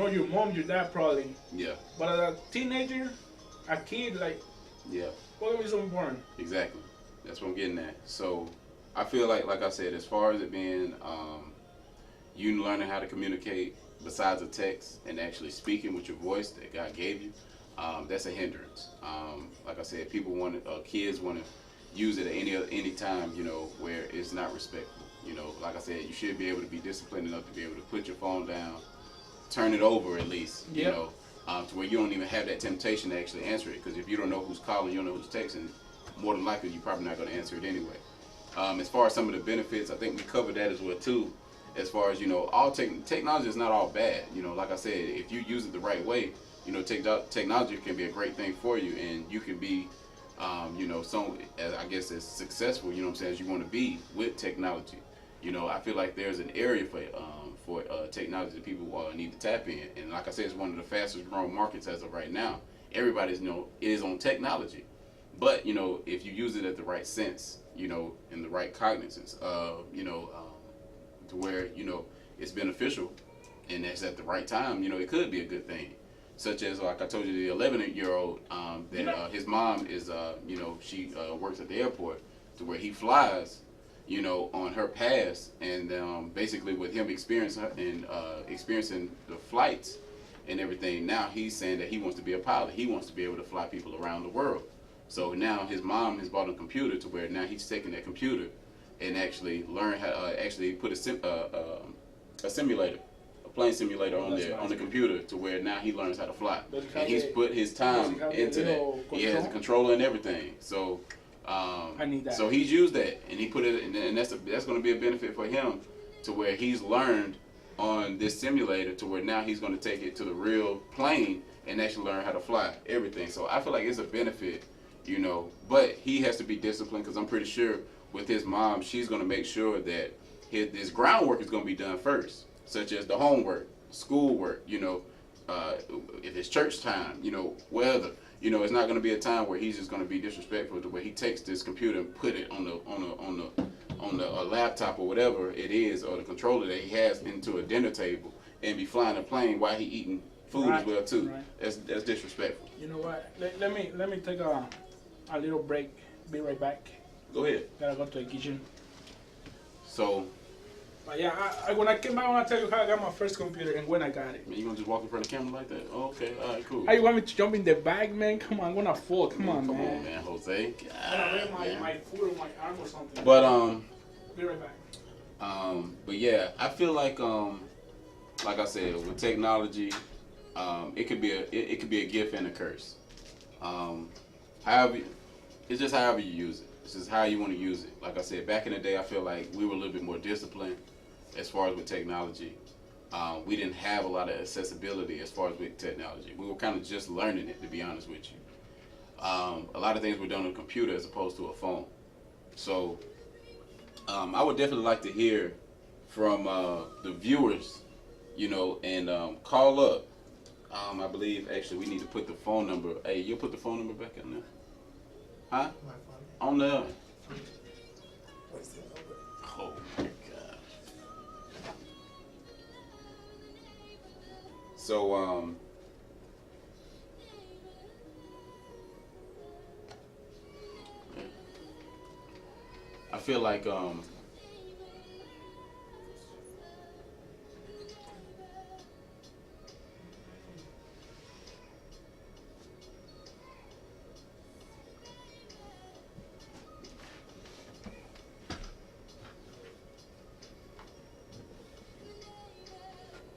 A: your mom, your dad probably.
B: Yeah.
A: But as a teenager, a kid, like, what can be so important?
B: Exactly. That's what I'm getting at. So I feel like I said, as far as it being you learning how to communicate besides a text and actually speaking with your voice that God gave you, that's a hindrance. Like I said, kids want to use it at any time, where it's not respectful. Like I said, you should be able to be disciplined enough to be able to put your phone down, turn it over at least, to where you don't even have that temptation to actually answer it. Because if you don't know who's calling, you don't know who's texting, more than likely you're probably not going to answer it anyway. As far as some of the benefits, I think we covered that as well too. As far as all technology is not all bad. Like I said, if you use it the right way, technology can be a great thing for you, and you can be, as successful, as you want to be with technology. I feel like there's an area for technology that people need to tap in, and like I said, it's one of the fastest growing markets as of right now. Everybody's is on technology, but if you use it at the right sense, in the right cognizance, to where it's beneficial, and that's at the right time, it could be a good thing. Such as, like I told you, the 11-year-old that his mom is, she works at the airport, to where he flies, on her pass, and basically with him experiencing the flights and everything, now he's saying that he wants to be a pilot. He wants to be able to fly people around the world. So now his mom has bought a computer to where now he's taking that computer and actually learn how to actually put a simulator, a plane simulator on the computer, to where now he learns how to fly. And he's put his time into that. He has a controller and everything. So
A: I need that.
B: So he's used that, and he put it, and that's going to be a benefit for him, to where he's learned on this simulator, to where now he's going to take it to the real plane and actually learn how to fly everything. So I feel like it's a benefit, but he has to be disciplined, because I'm pretty sure with his mom, she's going to make sure that his groundwork is going to be done first, such as the homework, schoolwork, if it's church time, whether, it's not going to be a time where he's just going to be disrespectful to where he takes this computer and put it on the laptop or whatever it is, or the controller that he has into a dinner table and be flying a plane while he eating food as well too. Right. That's disrespectful.
A: You know what? Let me take a little break. Be right back.
B: Go ahead.
A: Gotta go to the kitchen.
B: So.
A: But yeah, when I came back, I want to tell you how I got my first computer and when I got it.
B: Man, you gonna just walk in front of the camera like that? Oh, okay, all right, cool.
A: How you want me to jump in the bag, man? Come on, I'm gonna fall. Come on,
B: man. Come on, man, Jose.
A: I'm gonna wear my foot or my arm or something.
B: But
A: be right back.
B: But yeah, I feel like I said, with technology, it could be a gift and a curse. However, it's just however you use it. It's just how you want to use it. Like I said, back in the day, I feel like we were a little bit more disciplined as far as with technology. We didn't have a lot of accessibility as far as with technology. We were kind of just learning it, to be honest with you. A lot of things were done on a computer as opposed to a phone. So I would definitely like to hear from the viewers, and call up. I believe, actually, we need to put the phone number. Hey, you'll put the phone number back in there? Huh? On there. Oh, my God. So, I feel like,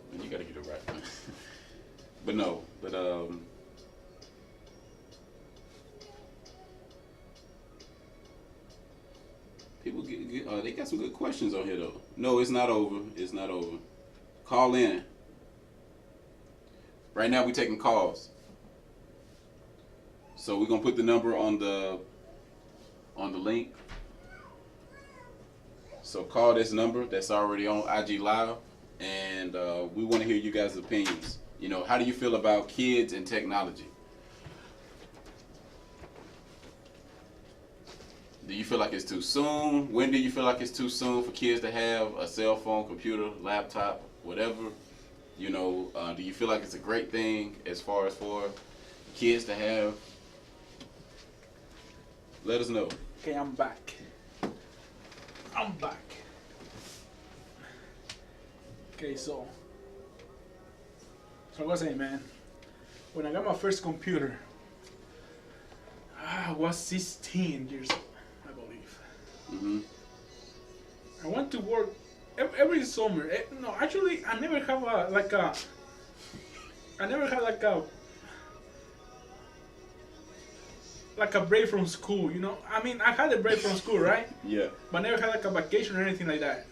B: you gotta get it right. People they got some good questions on here though. No, it's not over. It's not over. Call in. Right now we're taking calls. So we're gonna put the number on the link. So call this number that's already on IG Live, and we want to hear you guys' opinions. How do you feel about kids and technology? Do you feel like it's too soon? When do you feel like it's too soon for kids to have a cell phone, computer, laptop, whatever? Do you feel like it's a great thing as far as for kids to have? Let us know.
A: Okay, I'm back. Okay, so I was saying, man, when I got my first computer, I was 16 years old, I believe.
B: Mm-hmm.
A: I went to work every summer. No, actually, I never had like a break from school, I mean, I had a break from school, right?
B: Yeah.
A: But I never had like a vacation or anything like that.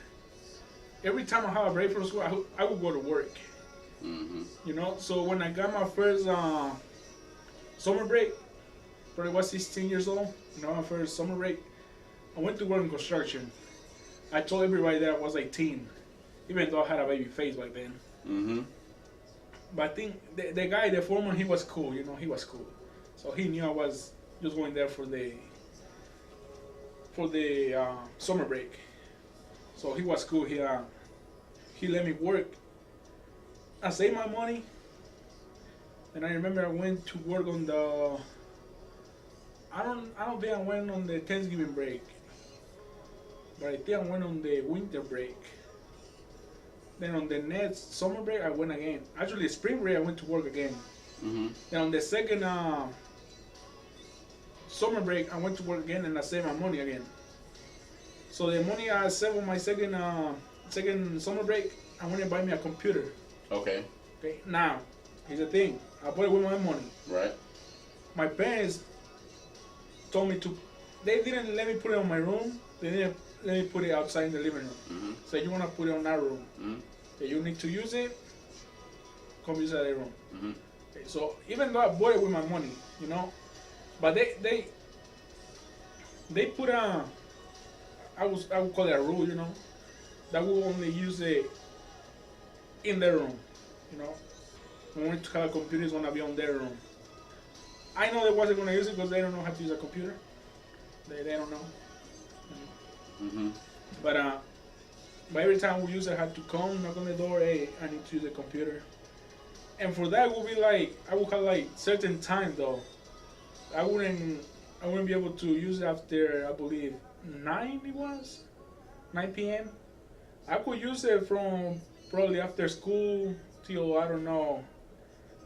A: Every time I have a break from school, I would go to work.
B: Mm-hmm.
A: So when I got my first summer break, probably was 16 years old, my first summer break, I went to work in construction. I told everybody that I was 18, even though I had a baby face back then.
B: Mm-hmm.
A: But I think the guy, the foreman, he was cool, he was cool. So he knew I was just going there for the summer break. So he was cool. He let me work. I saved my money, and I remember I went to work on the. I don't think I went on the Thanksgiving break, but I think I went on the winter break. Then on the next summer break, I went again. Actually, spring break, I went to work again.
B: Mm-hmm.
A: Then on the second summer break, I went to work again, and I saved my money again. So the money I saved on my second summer break, I went and buy me a computer.
B: Okay.
A: Now, here's the thing. I bought it with my money.
B: Right.
A: My parents told me to. They didn't let me put it in my room. They didn't let me put it outside in the living room.
B: Mm-hmm.
A: So you want to put it in our room.
B: Mm-hmm.
A: Okay, you need to use it. Come use it at the room.
B: Mm-hmm.
A: Okay, so even though I bought it with my money, but they put a. I would call it a rule, that will only use it in their room. You know, when we want to have a computer, it's gonna be on their room. I know they wasn't gonna use it because they don't know how to use a computer. They don't know.
B: Mm-hmm.
A: But every time we use it, I had to come, knock on the door. Hey, I need to use the computer. And for that, it would be like I would have like certain time though. I wouldn't be able to use it after, I believe, 9 it was, 9 p.m. I could use it from probably after school till, I don't know,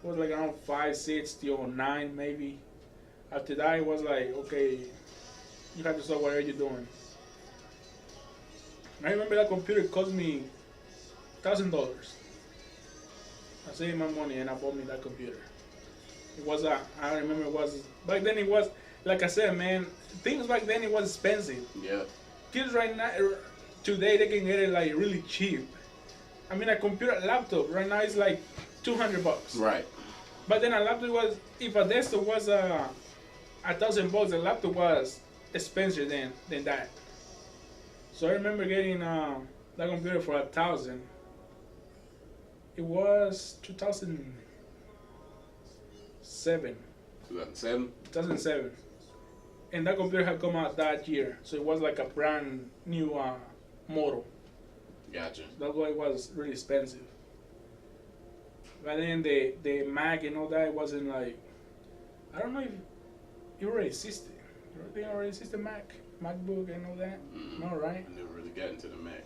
A: it was like around 5, 6 till 9 maybe. After that, it was like, okay, you have to stop whatever you're doing. I remember that computer cost me $1,000. I saved my money and I bought me that computer. It was I remember it was, back then it was, like I said, man, things back then it was expensive.
B: Yeah. Kids
A: right now, today they can get it like really cheap. I mean, a laptop right now is like $200.
B: Right.
A: But then a laptop was, if a desktop was $1,000, a laptop was expensive than that. So I remember getting that computer for $1,000. It was 2007.
B: 2007?
A: 2007. And that computer had come out that year. So it was like a brand new model.
B: Gotcha.
A: That's why it was really expensive. But then the Mac and all that, it wasn't like, I don't know if it already existed. They already existed MacBook and all that? No, right?
B: I never really got into the Mac.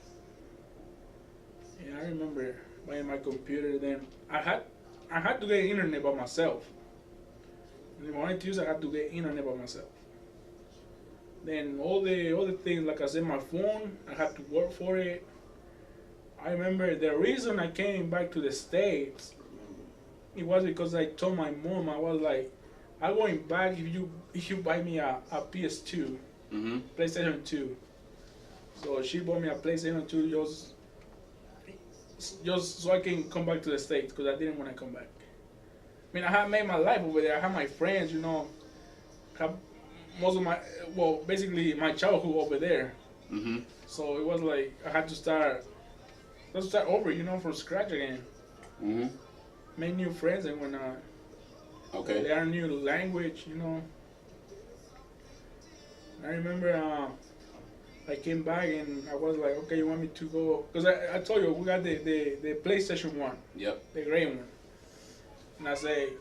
A: Yeah, I remember buying my computer then. I had to get internet by myself. If I wanted to use it, I had to get internet by myself. Then all the other things, like I said, my phone, I had to work for it. I remember the reason I came back to the States, it was because I told my mom, I was like, I'm going back if you buy me a PS2, PlayStation 2. So she bought me a PlayStation 2 just so I can come back to the States, because I didn't want to come back. I mean, I had made my life over there. I had my friends, you know, most of basically my childhood over there. So it was like I had to start over, you know, from scratch again. Make new friends and whatnot.
B: Okay.
A: Learn new language, you know. I remember I came back and I was like, okay, you want me to go? Because I told you, we got the PlayStation 1.
B: Yep.
A: The gray one. And I say,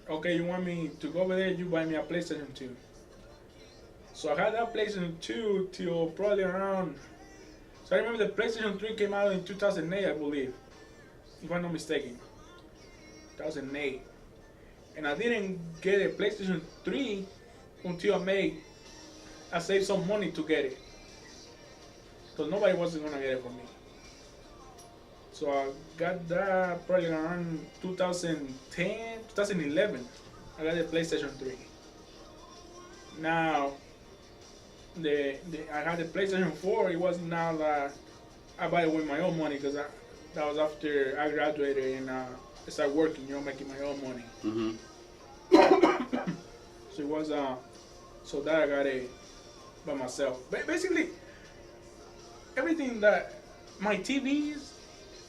A: okay, you want me to go over there? You buy me a PlayStation 2. So I had that PlayStation 2 till probably around. So I remember the PlayStation 3 came out in 2008, I believe, if I'm not mistaken. 2008. And I didn't get a PlayStation 3 until I saved some money to get it. So nobody wasn't gonna get it for me. So I got that probably around 2010, 2011. I got the PlayStation 3. Now, I had the PlayStation 4. It was now that I bought it with my own money, because that was after I graduated and I started working, you know, making my own money. So it was so that I got it by myself. But basically, everything that my TVs,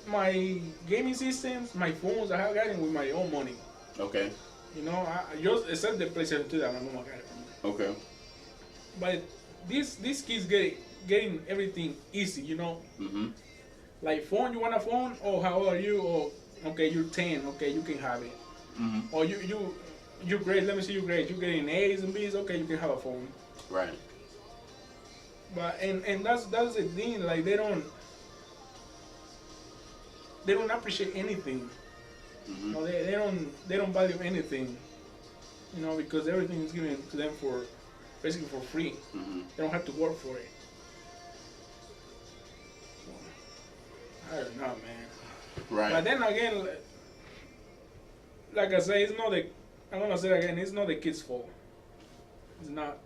A: my gaming systems, my phones, I have gotten with my own money.
B: Okay.
A: You know, I just except the PlayStation 2 that my mom got it for me.
B: Okay.
A: But these kids getting everything easy, you know. Like phone, you want a phone? Oh, how old are you? Oh, okay, you're 10. Okay, you can have it. Or you're great. Let me see your grades. You're getting A's and B's. Okay, you can have a phone.
B: Right.
A: But and that's the thing. Like they don't appreciate anything. You know, they don't value anything. You know, because everything is given to them for basically for free. They don't have to work for it. So, I don't know, man.
B: Right.
A: But then again, like I say, it's not the. I'm gonna say it again. It's not the kids' fault. It's not.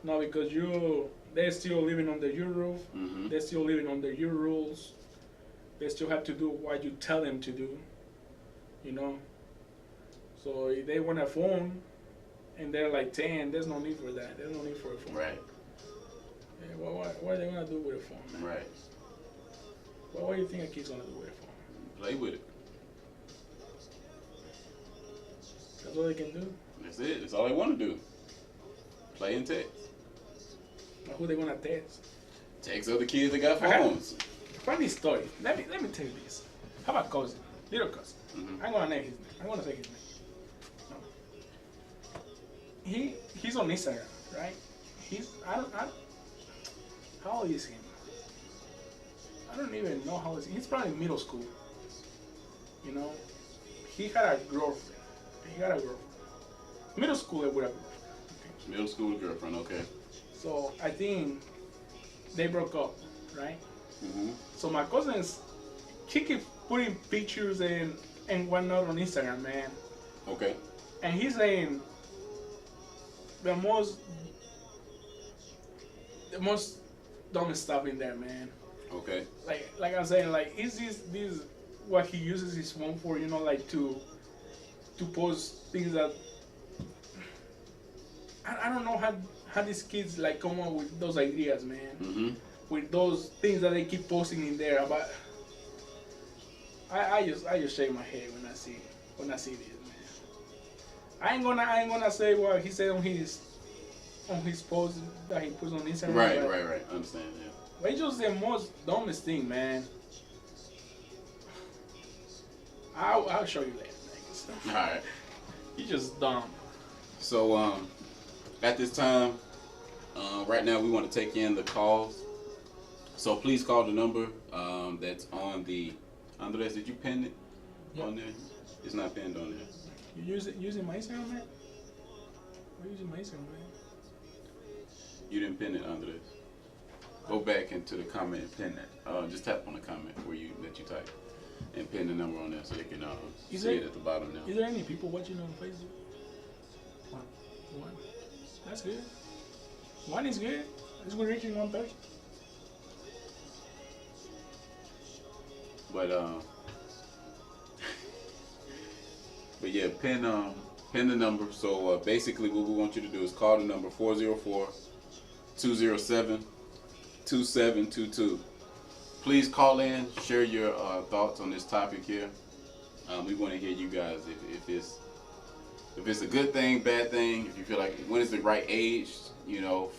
A: No, because they're still living under your roof. They're still living under your rules. They still have to do what you tell them to do. You know. So if they want a phone, and they're like 10, there's no need for that. There's no need for a phone.
B: Right.
A: Yeah, what are they gonna do with a phone, man?
B: Right.
A: What do you think a kid's gonna do with a phone?
B: Play with it.
A: That's all they can do.
B: That's it. That's all they want to do. Play and text.
A: But who they gonna text?
B: Text other kids that got phones.
A: Funny story. Let me tell you this. How about cousin, little cousin?
B: Mm-hmm.
A: I'm gonna name his name. I'm gonna say his name. No. He's on Instagram, right? How old is he? I don't even know how old is he. He's probably middle school. You know, he had a girlfriend. Middle school with a girlfriend. Okay.
B: Middle school girlfriend, okay.
A: So I think they broke up, right?
B: Mm-hmm.
A: So my cousins, he keep putting pictures and whatnot on Instagram, man.
B: Okay.
A: And he's saying the most dumbest stuff in there, man.
B: Okay.
A: Like I'm saying, like is this what he uses his phone for? You know, like to post things that I don't know how these kids like come up with those ideas, man.
B: Mm-hmm.
A: With those things that they keep posting in there about. I just shake my head when I see this, man. I ain't gonna say what he said on his post that he puts on Instagram.
B: Right. I understand, yeah.
A: But it's just the most dumbest thing, man. I'll show you that, man.
B: Alright.
A: He's just dumb.
B: So at this time, right now we want to take in the calls. So please call the number that's on the. Andres, did you pin it on there? It's not pinned on there.
A: You using my Instagram, man? We're using my Instagram, man.
B: You didn't pin it, Andres. Go back into the comment and pin that. Just tap on the comment that you type and pin the number on there so they can see it at the bottom now.
A: Is there any people watching on Facebook? One. That's good. One is good. It's good reaching one person.
B: But yeah, pin the number. So basically, what we want you to do is call the number 404-207-2722. Please call in, share your thoughts on this topic here. We want to hear you guys if it's a good thing, bad thing. If you feel like when is the right age,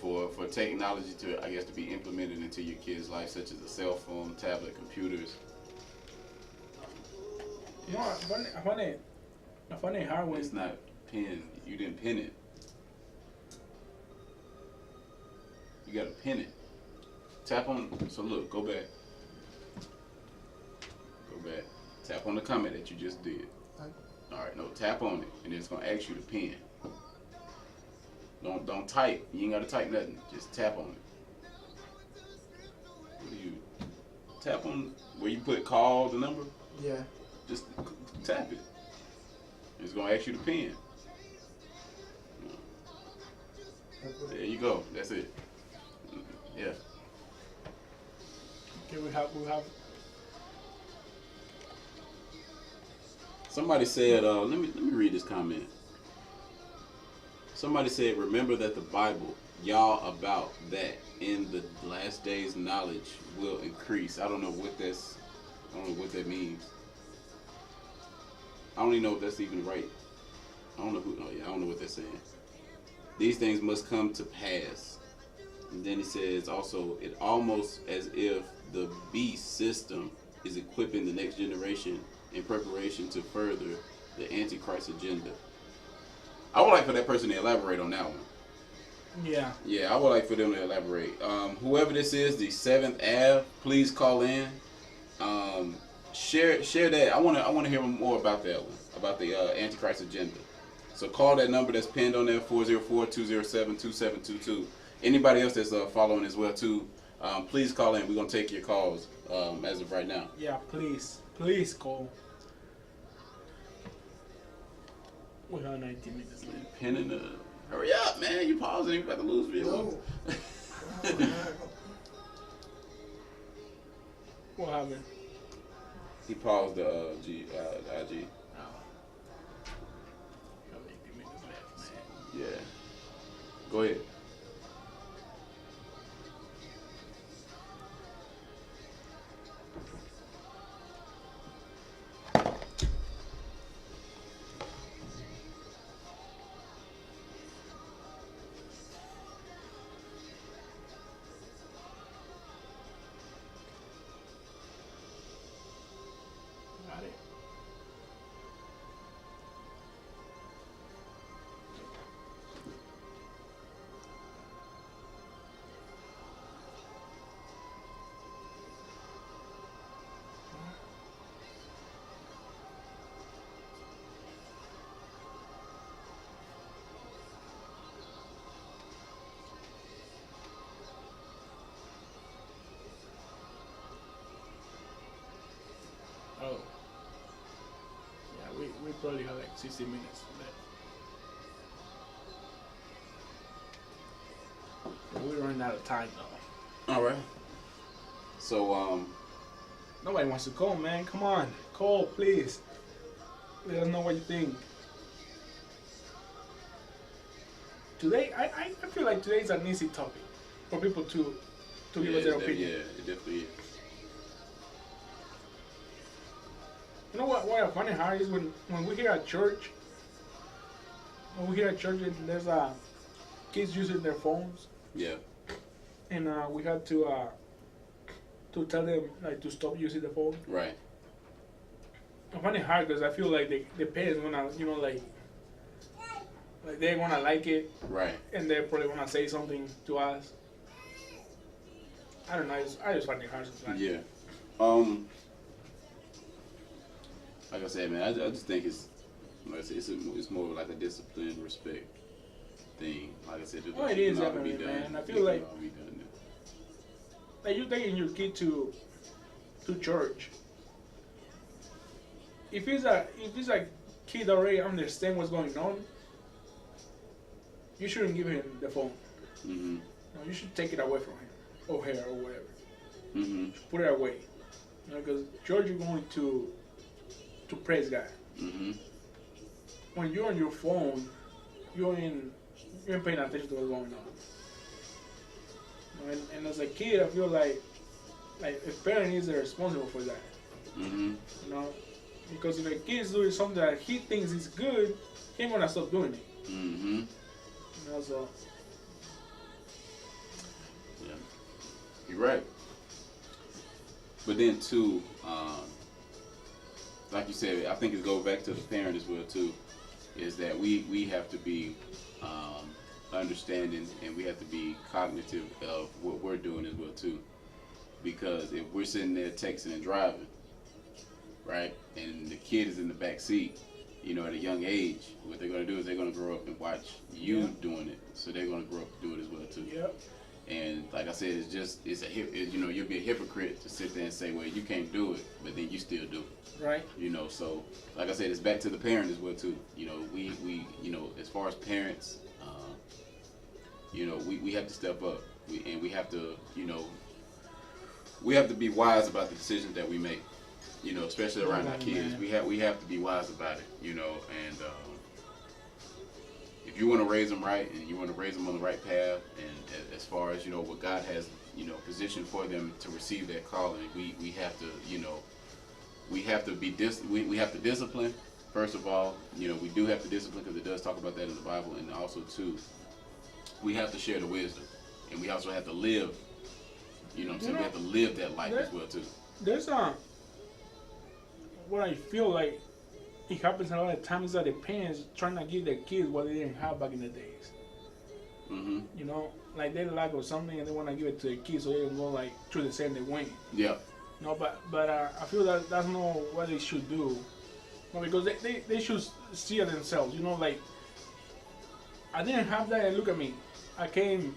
B: for technology to be implemented into your kids' life, such as a cell phone, tablet, computers.
A: No, I find it hard when
B: it's not pinned. You didn't pin it. You gotta pin it. Tap on. So look, go back. Tap on the comment that you just did. All right, no, tap on it, and it's gonna ask you to pin. Don't type. You ain't gotta type nothing. Just tap on it. What do you tap on? Where you put call the number?
C: Yeah.
B: Just tap it. It's gonna ask you to pin. There you go. That's it. Yeah.
A: Okay, we have.
B: Somebody said, let me read this comment. Somebody said, remember that the Bible, y'all about that in the last days knowledge will increase. I don't know what that means. I don't even know if that's even right. I don't know what they're saying. These things must come to pass. And then he says also, it almost as if the beast system is equipping the next generation in preparation to further the Antichrist agenda. I would like for that person to elaborate on that one.
A: Yeah.
B: Yeah, I would like for them to elaborate. Whoever this is, the 7th Ave, please call in. Share that. I want to hear more about that one, about the Antichrist agenda. So call that number that's pinned on there, 404-207-2722. Anybody else that's following as well too, please call in. We're gonna take your calls as of right now.
A: Yeah, please call. We got 19 minutes left.
B: Pinning the. Hurry up, man! You pausing? You about to lose video.
C: No.
A: What happened?
B: He paused the IG.
A: Oh. Got 18 minutes left, man.
B: Yeah. Go ahead.
A: like 60 minutes. We're running out of time though.
B: All right. So
A: nobody wants to call, man. Come on, call, please. Let us know what you think. Today, I feel like today's an easy topic for people to give us their opinion.
B: Yeah, it definitely is.
A: You know what I find it hard is when we hear at church, there's kids using their phones.
B: Yeah.
A: And we had to tell them like to stop using the phone.
B: Right.
A: I find it hard because I feel like the parents gonna, like they're gonna like it.
B: Right.
A: And they're probably gonna say something to us. I don't know. I just find it hard sometimes.
B: Yeah. Like I said, man, I just think it's more like a discipline, respect thing. Like I said,
A: it is definitely, man. I feel like you taking your kid to church. If he's a kid already understand what's going on, you shouldn't give him the phone.
B: Mm-hmm.
A: No, you should take it away from him or her or whatever.
B: Mm-hmm.
A: Put it away. Because church, you're going to praise God.
B: Mm-hmm.
A: When you're on your phone, you're paying attention to what's going on. And as a kid, I feel like a parent is responsible for that.
B: Mm-hmm.
A: Because if a kid is doing something that he thinks is good, he ain't gonna stop doing it.
B: Mm-hmm.
A: So.
B: Yeah, you're right. But then too, like you said, I think it goes back to the parent as well too. Is that we have to be understanding and we have to be cognitive of what we're doing as well too. Because if we're sitting there texting and driving, right, and the kid is in the back seat, at a young age, what they're going to do is they're going to grow up and watch you doing it. So they're going to grow up and do it as well too.
A: Yep.
B: And like I said, you'll be a hypocrite to sit there and say, well, you can't do it, but then you still do it.
A: Right.
B: So like I said, it's back to the parent as well too. We as far as parents, we have to step up. We have to, we have to be wise about the decisions that we make. Especially around our kids, man. we have to be wise about it. And if you want to raise them right and you want to raise them on the right path, and as far as what God has positioned for them to receive that calling, we have to we have to be we have to discipline. First of all, we do have to discipline because it does talk about that in the Bible, and also too, we have to share the wisdom, and we also have to live. We have to live that life as well too.
A: There's what I feel like it happens a lot of times that the parents trying to give their kids what they didn't have back in the days.
B: Mm-hmm.
A: Like they lack of something and they want to give it to their kids so they can go like through the same way.
B: Yeah.
A: But I feel that that's not what they should do. Because they should see it themselves. Like I didn't have that. And look at me. I came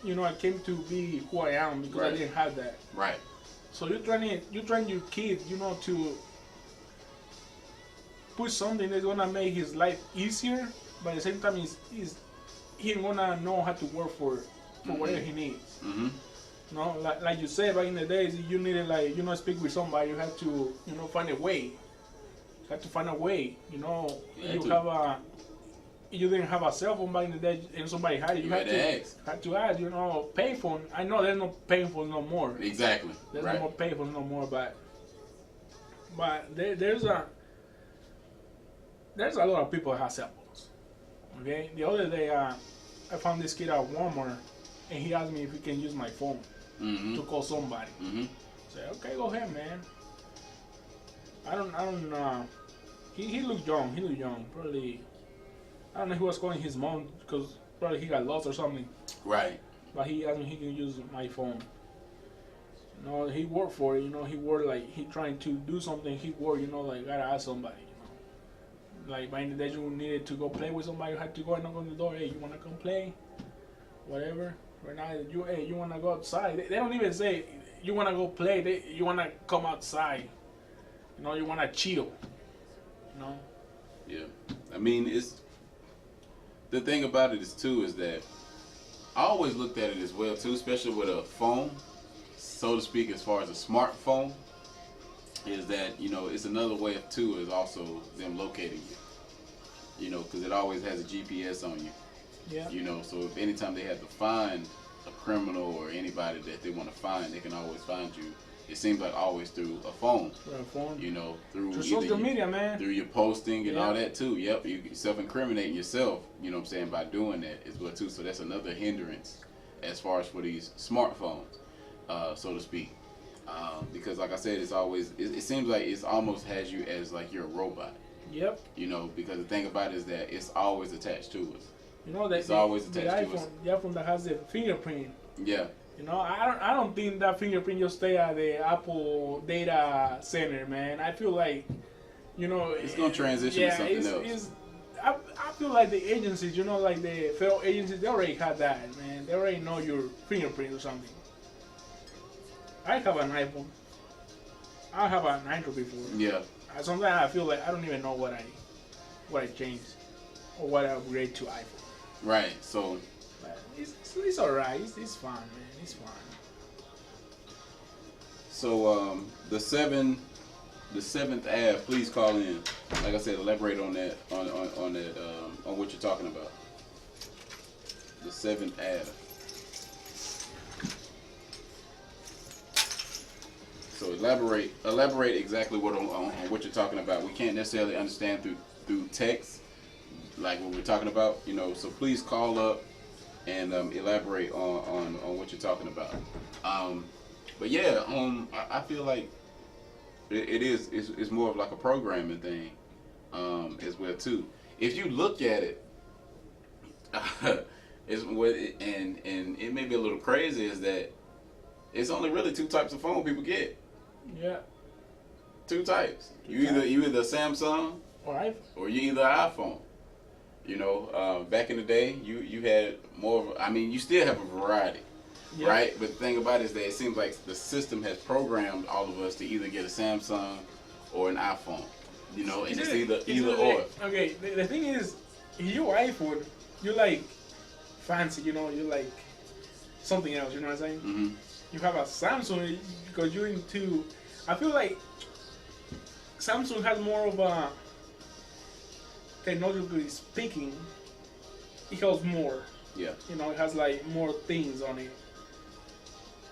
A: to be who I am because I didn't have that.
B: Right. So
A: you're trying your kid, to put something that's gonna make his life easier, but at the same time, he's gonna know how to work for whatever he needs.
B: Mm-hmm.
A: Like you said back in the days, you needed speak with somebody. You had to find a way. You had to find a way. You didn't have a cell phone back in the day, and somebody had it. You had to ask. Payphone. I know there's no payphone no more.
B: Exactly.
A: There's no more payphone no more, but there's a lot of people that have cell phones. Okay. The other day, I found this kid at Walmart, and he asked me if he can use my phone to call somebody.
B: Mm-hmm.
A: I said, okay, go ahead, man. I don't. He looked young. Probably. I don't know if he was calling his mom because probably he got lost or something.
B: Right.
A: But he asked me if he can use my phone. He worked for it. He worked like he trying to do something. He worked. Like gotta ask somebody. Like back in the days, you needed to go play with somebody. You had to go and knock on the door. Hey, you wanna come play? Whatever. Right now, you wanna go outside? They don't even say you wanna go play. You wanna come outside. You wanna chill.
B: Yeah. I mean, it's the thing about it is too is that I always looked at it as well too, especially with a phone, so to speak, as far as a smartphone, is that it's another way of too is also them locating you. Because it always has a GPS on you.
A: Yeah.
B: So if anytime they have to find a criminal or anybody that they want to find, they can always find you. It seems like always through a phone. Through
A: social media, man.
B: Through your posting and all that too. Yep, you self-incriminating yourself. You know what I'm saying, by doing that as well too. So that's another hindrance as far as for these smartphones, so to speak. Because like I said, it's always it seems like it's almost has you as like you're a robot.
A: Yep.
B: Because the thing about it is that it's always attached to us.
A: That
B: it's always attached to us.
A: The iPhone that has the fingerprint.
B: Yeah.
A: I don't think that fingerprint just stay at the Apple data center, man. I feel like,
B: it's gonna transition to something else.
A: I feel like the agencies, like the federal agencies, they already had that, man. They already know your fingerprint or something. I have an iPhone. I have an Android before.
B: Yeah.
A: Sometimes I feel like I don't even know what I changed or what I upgrade to iPhone.
B: Right. So.
A: But it's alright. It's fine, man. It's fine.
B: So the seventh Ave, please call in. Like I said, elaborate on that on what you're talking about. The 7th Ave. So elaborate exactly on what you're talking about. We can't necessarily understand through text, like what we're talking about, So please call up and elaborate on what you're talking about. But yeah, I feel like it's more of like a programming thing, as well too. If you look at it, and it may be a little crazy, is that it's only really 2 types of phone people get.
A: Yeah.
B: 2 types. You either Samsung or you either iPhone. Back in the day, you had more of, you still have a variety, right? But the thing about it is that it seems like the system has programmed all of us to either get a Samsung or an iPhone, and it's either or.
A: Okay, the thing is, your iPhone, you're like fancy, you're like something else, you know what I'm saying?
B: Mm-hmm.
A: You have a Samsung because you're into, I feel like Samsung has more of a, technologically speaking, it has more.
B: Yeah.
A: It has like more things on it.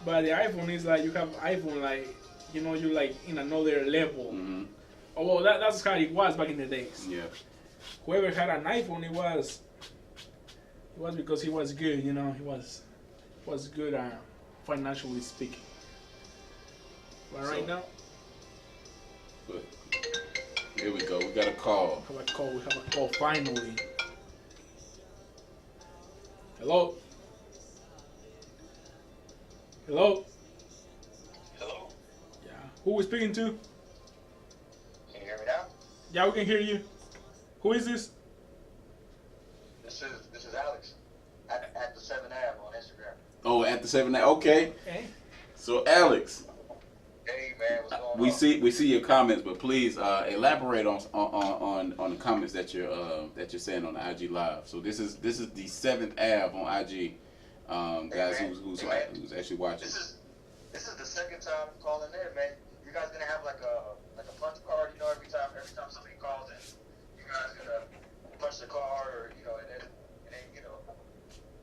A: But the iPhone is like, you have iPhone like, you're like in another level.
B: Mm-hmm.
A: Oh, well, that's how it was back in the days.
B: Yeah.
A: Whoever had an iPhone, it was because he was good, he was good financially speaking. But right now,
B: good. Here we go. We got a call.
A: We have a call finally. Hello? Hello?
C: Hello?
A: Yeah. Who we speaking to?
C: Can you hear me now?
A: Yeah, we can hear you. Who is this?
C: This is Alex at the 7 Ave on Instagram.
B: Oh, at the 7 Ave. Okay.
A: Hey.
B: So Alex.
C: Hey man, what's going on?
B: We see your comments, but please elaborate on the comments that you're saying on the IG Live. So this is the 7th Ave on IG, guys, who's actually watching.
C: This is the second time calling in, man. You guys gonna have like a punch card, every time somebody calls in, you guys gonna punch the card, or and then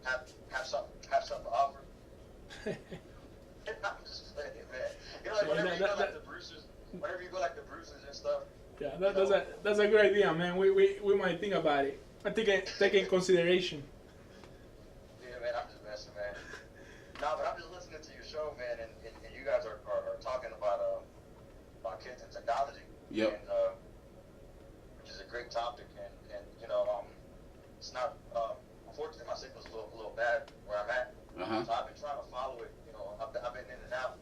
C: have something to offer. I'm just playing, man. Like whenever you go like the Bruces and stuff.
A: Yeah, that's a good idea, man. We might think about it. I think take in consideration.
C: Yeah, man, I'm just messing, man. No, but I'm just listening to your show, man, and you guys are talking about kids and technology.
B: Yep.
C: And, which is a great topic, and it's not. Unfortunately, my signal's a little bad where I'm at.
B: Uh-huh.
C: So I've been trying to follow it. I've been in and out,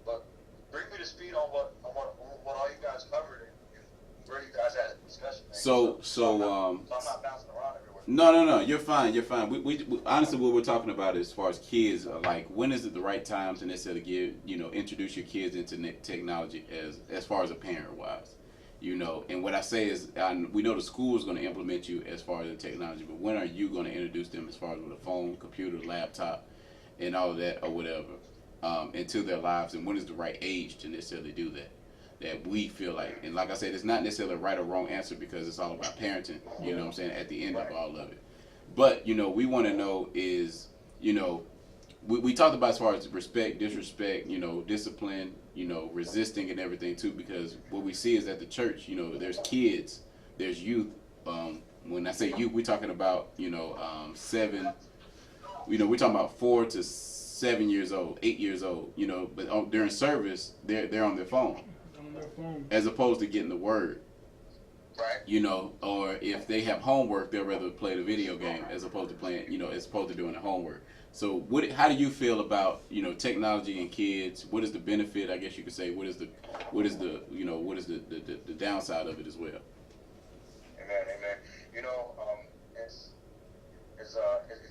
C: but bring me to speed on what all you guys covered and where you guys had a discussion. Man.
B: So
C: I'm not bouncing around everywhere.
B: No, you're fine. We honestly, what we're talking about as far as kids, like when is it the right time to necessarily introduce your kids into technology as far as a parent wise, You know, and what I say is, we know the school is going to implement you as far as the technology, but when are you going to introduce them as far as with a phone, computer, laptop, and all of that or whatever into their lives, and when is the right age to necessarily do that? That we feel like, and like I said, it's not necessarily a right or wrong answer because it's all about parenting. You know what I'm saying? At the end of all of it, but you know, we want to know is, you know, we talked about as far as respect, disrespect, you know, discipline, you know, resisting and everything too, because what we see is at the church, you know, there's kids, there's youth. When I say youth, we're talking about, you know, 7, you know, we're talking about 4 to 7 years old, 8 years old, you know, but during service, they're on their phone. As opposed to getting the word.
C: Right.
B: You know, or if they have homework, they'll rather play the video game as opposed to playing, you know, as opposed to doing the homework. So how do you feel about, you know, technology and kids? What is the benefit, I guess you could say? What is the you know, what is the downside of it as well?
C: Amen. You know, as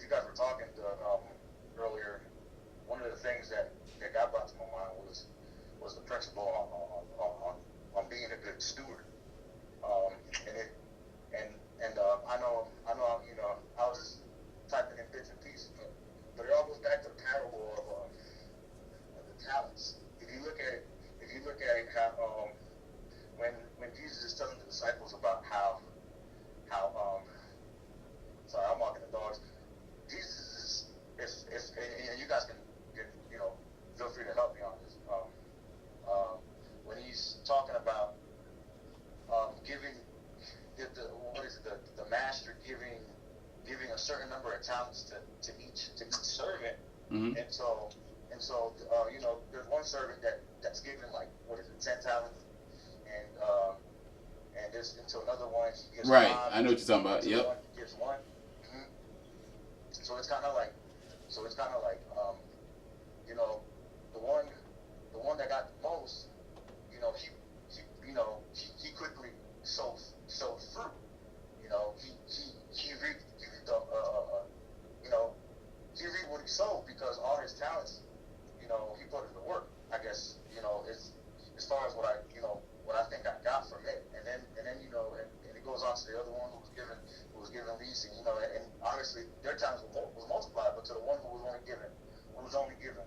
C: you guys were talking earlier, one of the things that God brought to my mind was the principle on being a good steward. I know, you know, I was just typing in bits and pieces, but it all goes back to the parable of the talents. If you look at it, how when Jesus is telling the disciples about how sorry, I'm walking the dogs. Jesus is and you guys can you know, feel free to help me on this. When he's talking about giving the master giving a certain number of talents to each servant,
B: Mm-hmm.
C: and so you know, there's one servant that's given, like, 10 talents, and there's into another one he gives
B: Right,
C: 5.
B: I know what you're talking about. Yep.
C: One he gives 1. Mm-hmm. So it's kind of like you know, the one that got the most, you know, he quickly showed fruit. You know, he reaped you know, he reaped what he sowed, because all his talents, you know, he put into work. I guess, you know, it's as far as what I think I got from it, and then you know, and it goes on to the other one who was given leasing, you know, and obviously their talents was multiplied, but to the one who was only given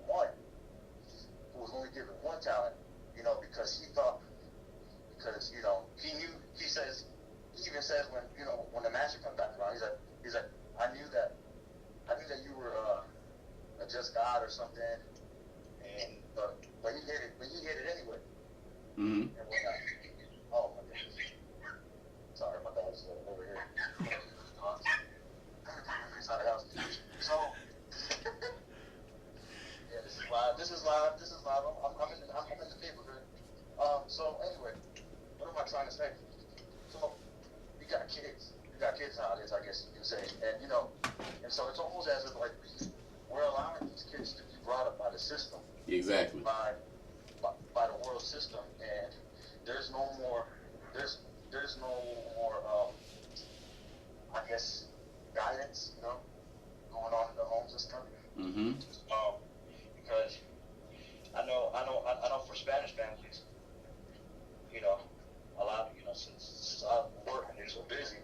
C: one talent, you know, because you know, he even says when the master comes back around, he's like, I knew that you were a just God or something, and but he hid it anyway.
B: Mm-hmm.
C: And oh my goodness, sorry, my dog's over here. Inside the house. So yeah, this is live. I'm in the neighborhood. So anyway, what am I trying to say? So you got kids nowadays, I guess you can say, and you know, and so it's almost as if, like, we're allowing these kids to be brought up by the system.
B: Exactly.
C: By the world system, and there's no more I guess, guidance, you know, going on in the home system.
B: Mm-hmm.
C: Because I know for Spanish families, you know, a lot, you know, since I work and they're so busy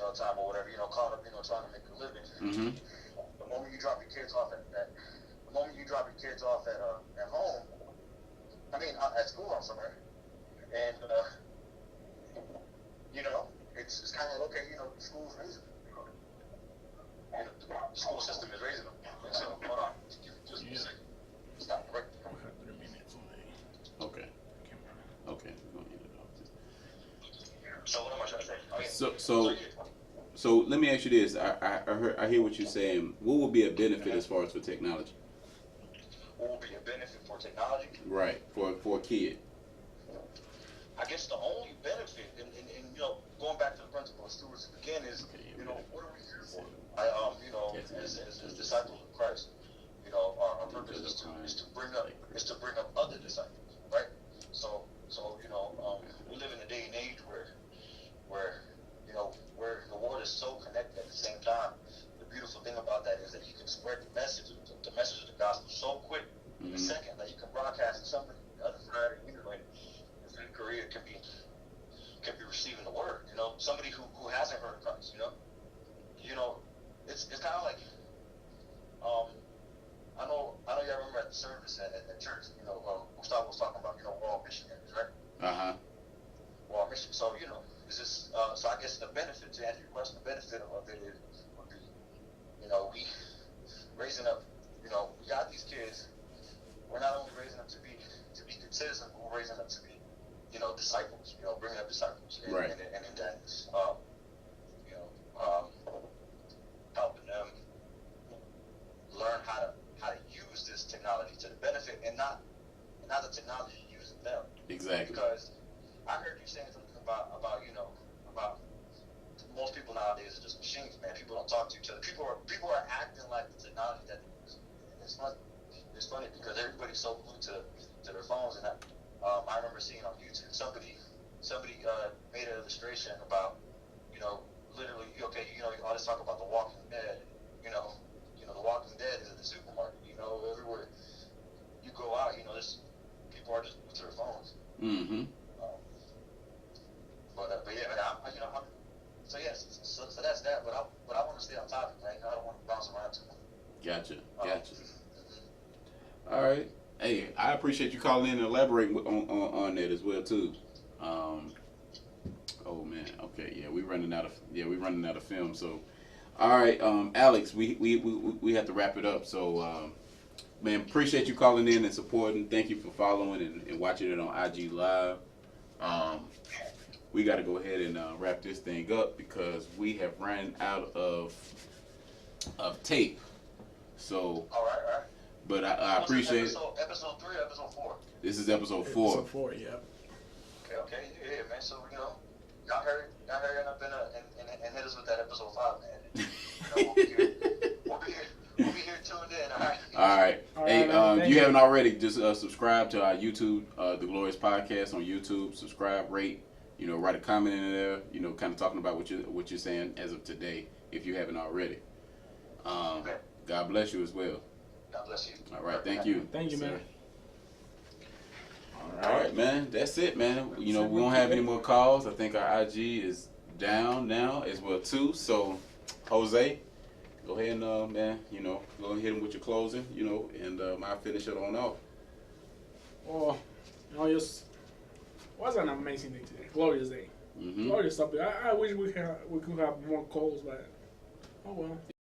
C: all the time or whatever, you know, caught up, you know, trying to make a living.
B: Mm-hmm.
C: The moment you drop your kids off at home, I mean, at school, I'm sorry, and you know, it's kind of okay, you know, the school's raising them, you know, and the school system is raising them. And so, hold on, just a second, stop right there.
B: Okay. Okay. We're gonna end it off.
C: So what am I trying to say? Okay.
B: So let me ask you this. I hear what you're saying. What would be a benefit as far as for technology?
C: What would be a benefit for technology?
B: Right, for a kid.
C: I guess the only benefit, and you know, going back to the principle of stewardship again, is, you know, what are we here for? You know, as disciples of Christ, you know, our purpose is to bring up other disciples, right? So you know, we live in a day and age where you know, where the world is so connected at the same time. The beautiful thing about that is that you can spread the message of the gospel so quick, in a second, that you can broadcast to somebody on the other side of the internet, in Korea, somebody who hasn't heard of Christ, it's kind of like, I know y'all remember at the service at church, Gustavo was talking about, we're all missionaries, right? We're all missionaries. So, it's just, so I guess the benefit, to answer your question, the benefit of it would be, we raising up, we got these kids, we're not only raising them to be good citizens, but we're raising them to be, disciples, bringing up disciples and evangelists, helping them learn how to use this technology to the benefit and not the technology using them.
B: Exactly.
C: Because I heard you saying something about most people nowadays are just machines, man. People don't talk to each other. People are acting like the technology that they use. It's funny. It's funny because everybody's so glued to their phones, and I remember seeing on YouTube somebody made an illustration about literally all this talk about The Walking Dead. The Walking Dead is at the supermarket. Everywhere you go out, there's people are just glued to their phones.
B: Mm-hmm.
C: But yeah, so yes, so that's that. But I want to stay on topic, man. I don't want to bounce around too much.
B: Gotcha. All right. Hey, I appreciate you calling in and elaborating on that as well too. Oh man. Okay. Yeah, we're running out of film. So, all right, Alex, we have to wrap it up. So, man, appreciate you calling in and supporting. Thank you for following and watching it on IG Live. We got to go ahead and wrap this thing up because we have ran out of tape. So.
C: All right.
B: But I appreciate it.
C: Episode 3 or episode 4?
B: This is episode 4.
A: Episode 4, yeah.
C: Okay, yeah, man. So y'all hurry up and hit us with that episode 5, man. We'll be here tuned in. All right.
B: Hey, if you haven't already, just subscribe to our YouTube, The Glorious Podcast on YouTube. Subscribe, rate, write a comment in there. Kind of talking about what you're saying as of today, if you haven't already. God bless you as well.
C: God bless you.
B: All right, thank you.
A: Thank you, man.
B: All right, man. That's it, man. We don't have any more calls. I think our IG is down now as well too. So, Jose, go ahead and man, go ahead with your closing, and I'll finish it on off.
A: Oh, just was an amazing day today. Glorious day.
B: Mm-hmm.
A: Glorious topic. I wish we could have more calls, but oh well.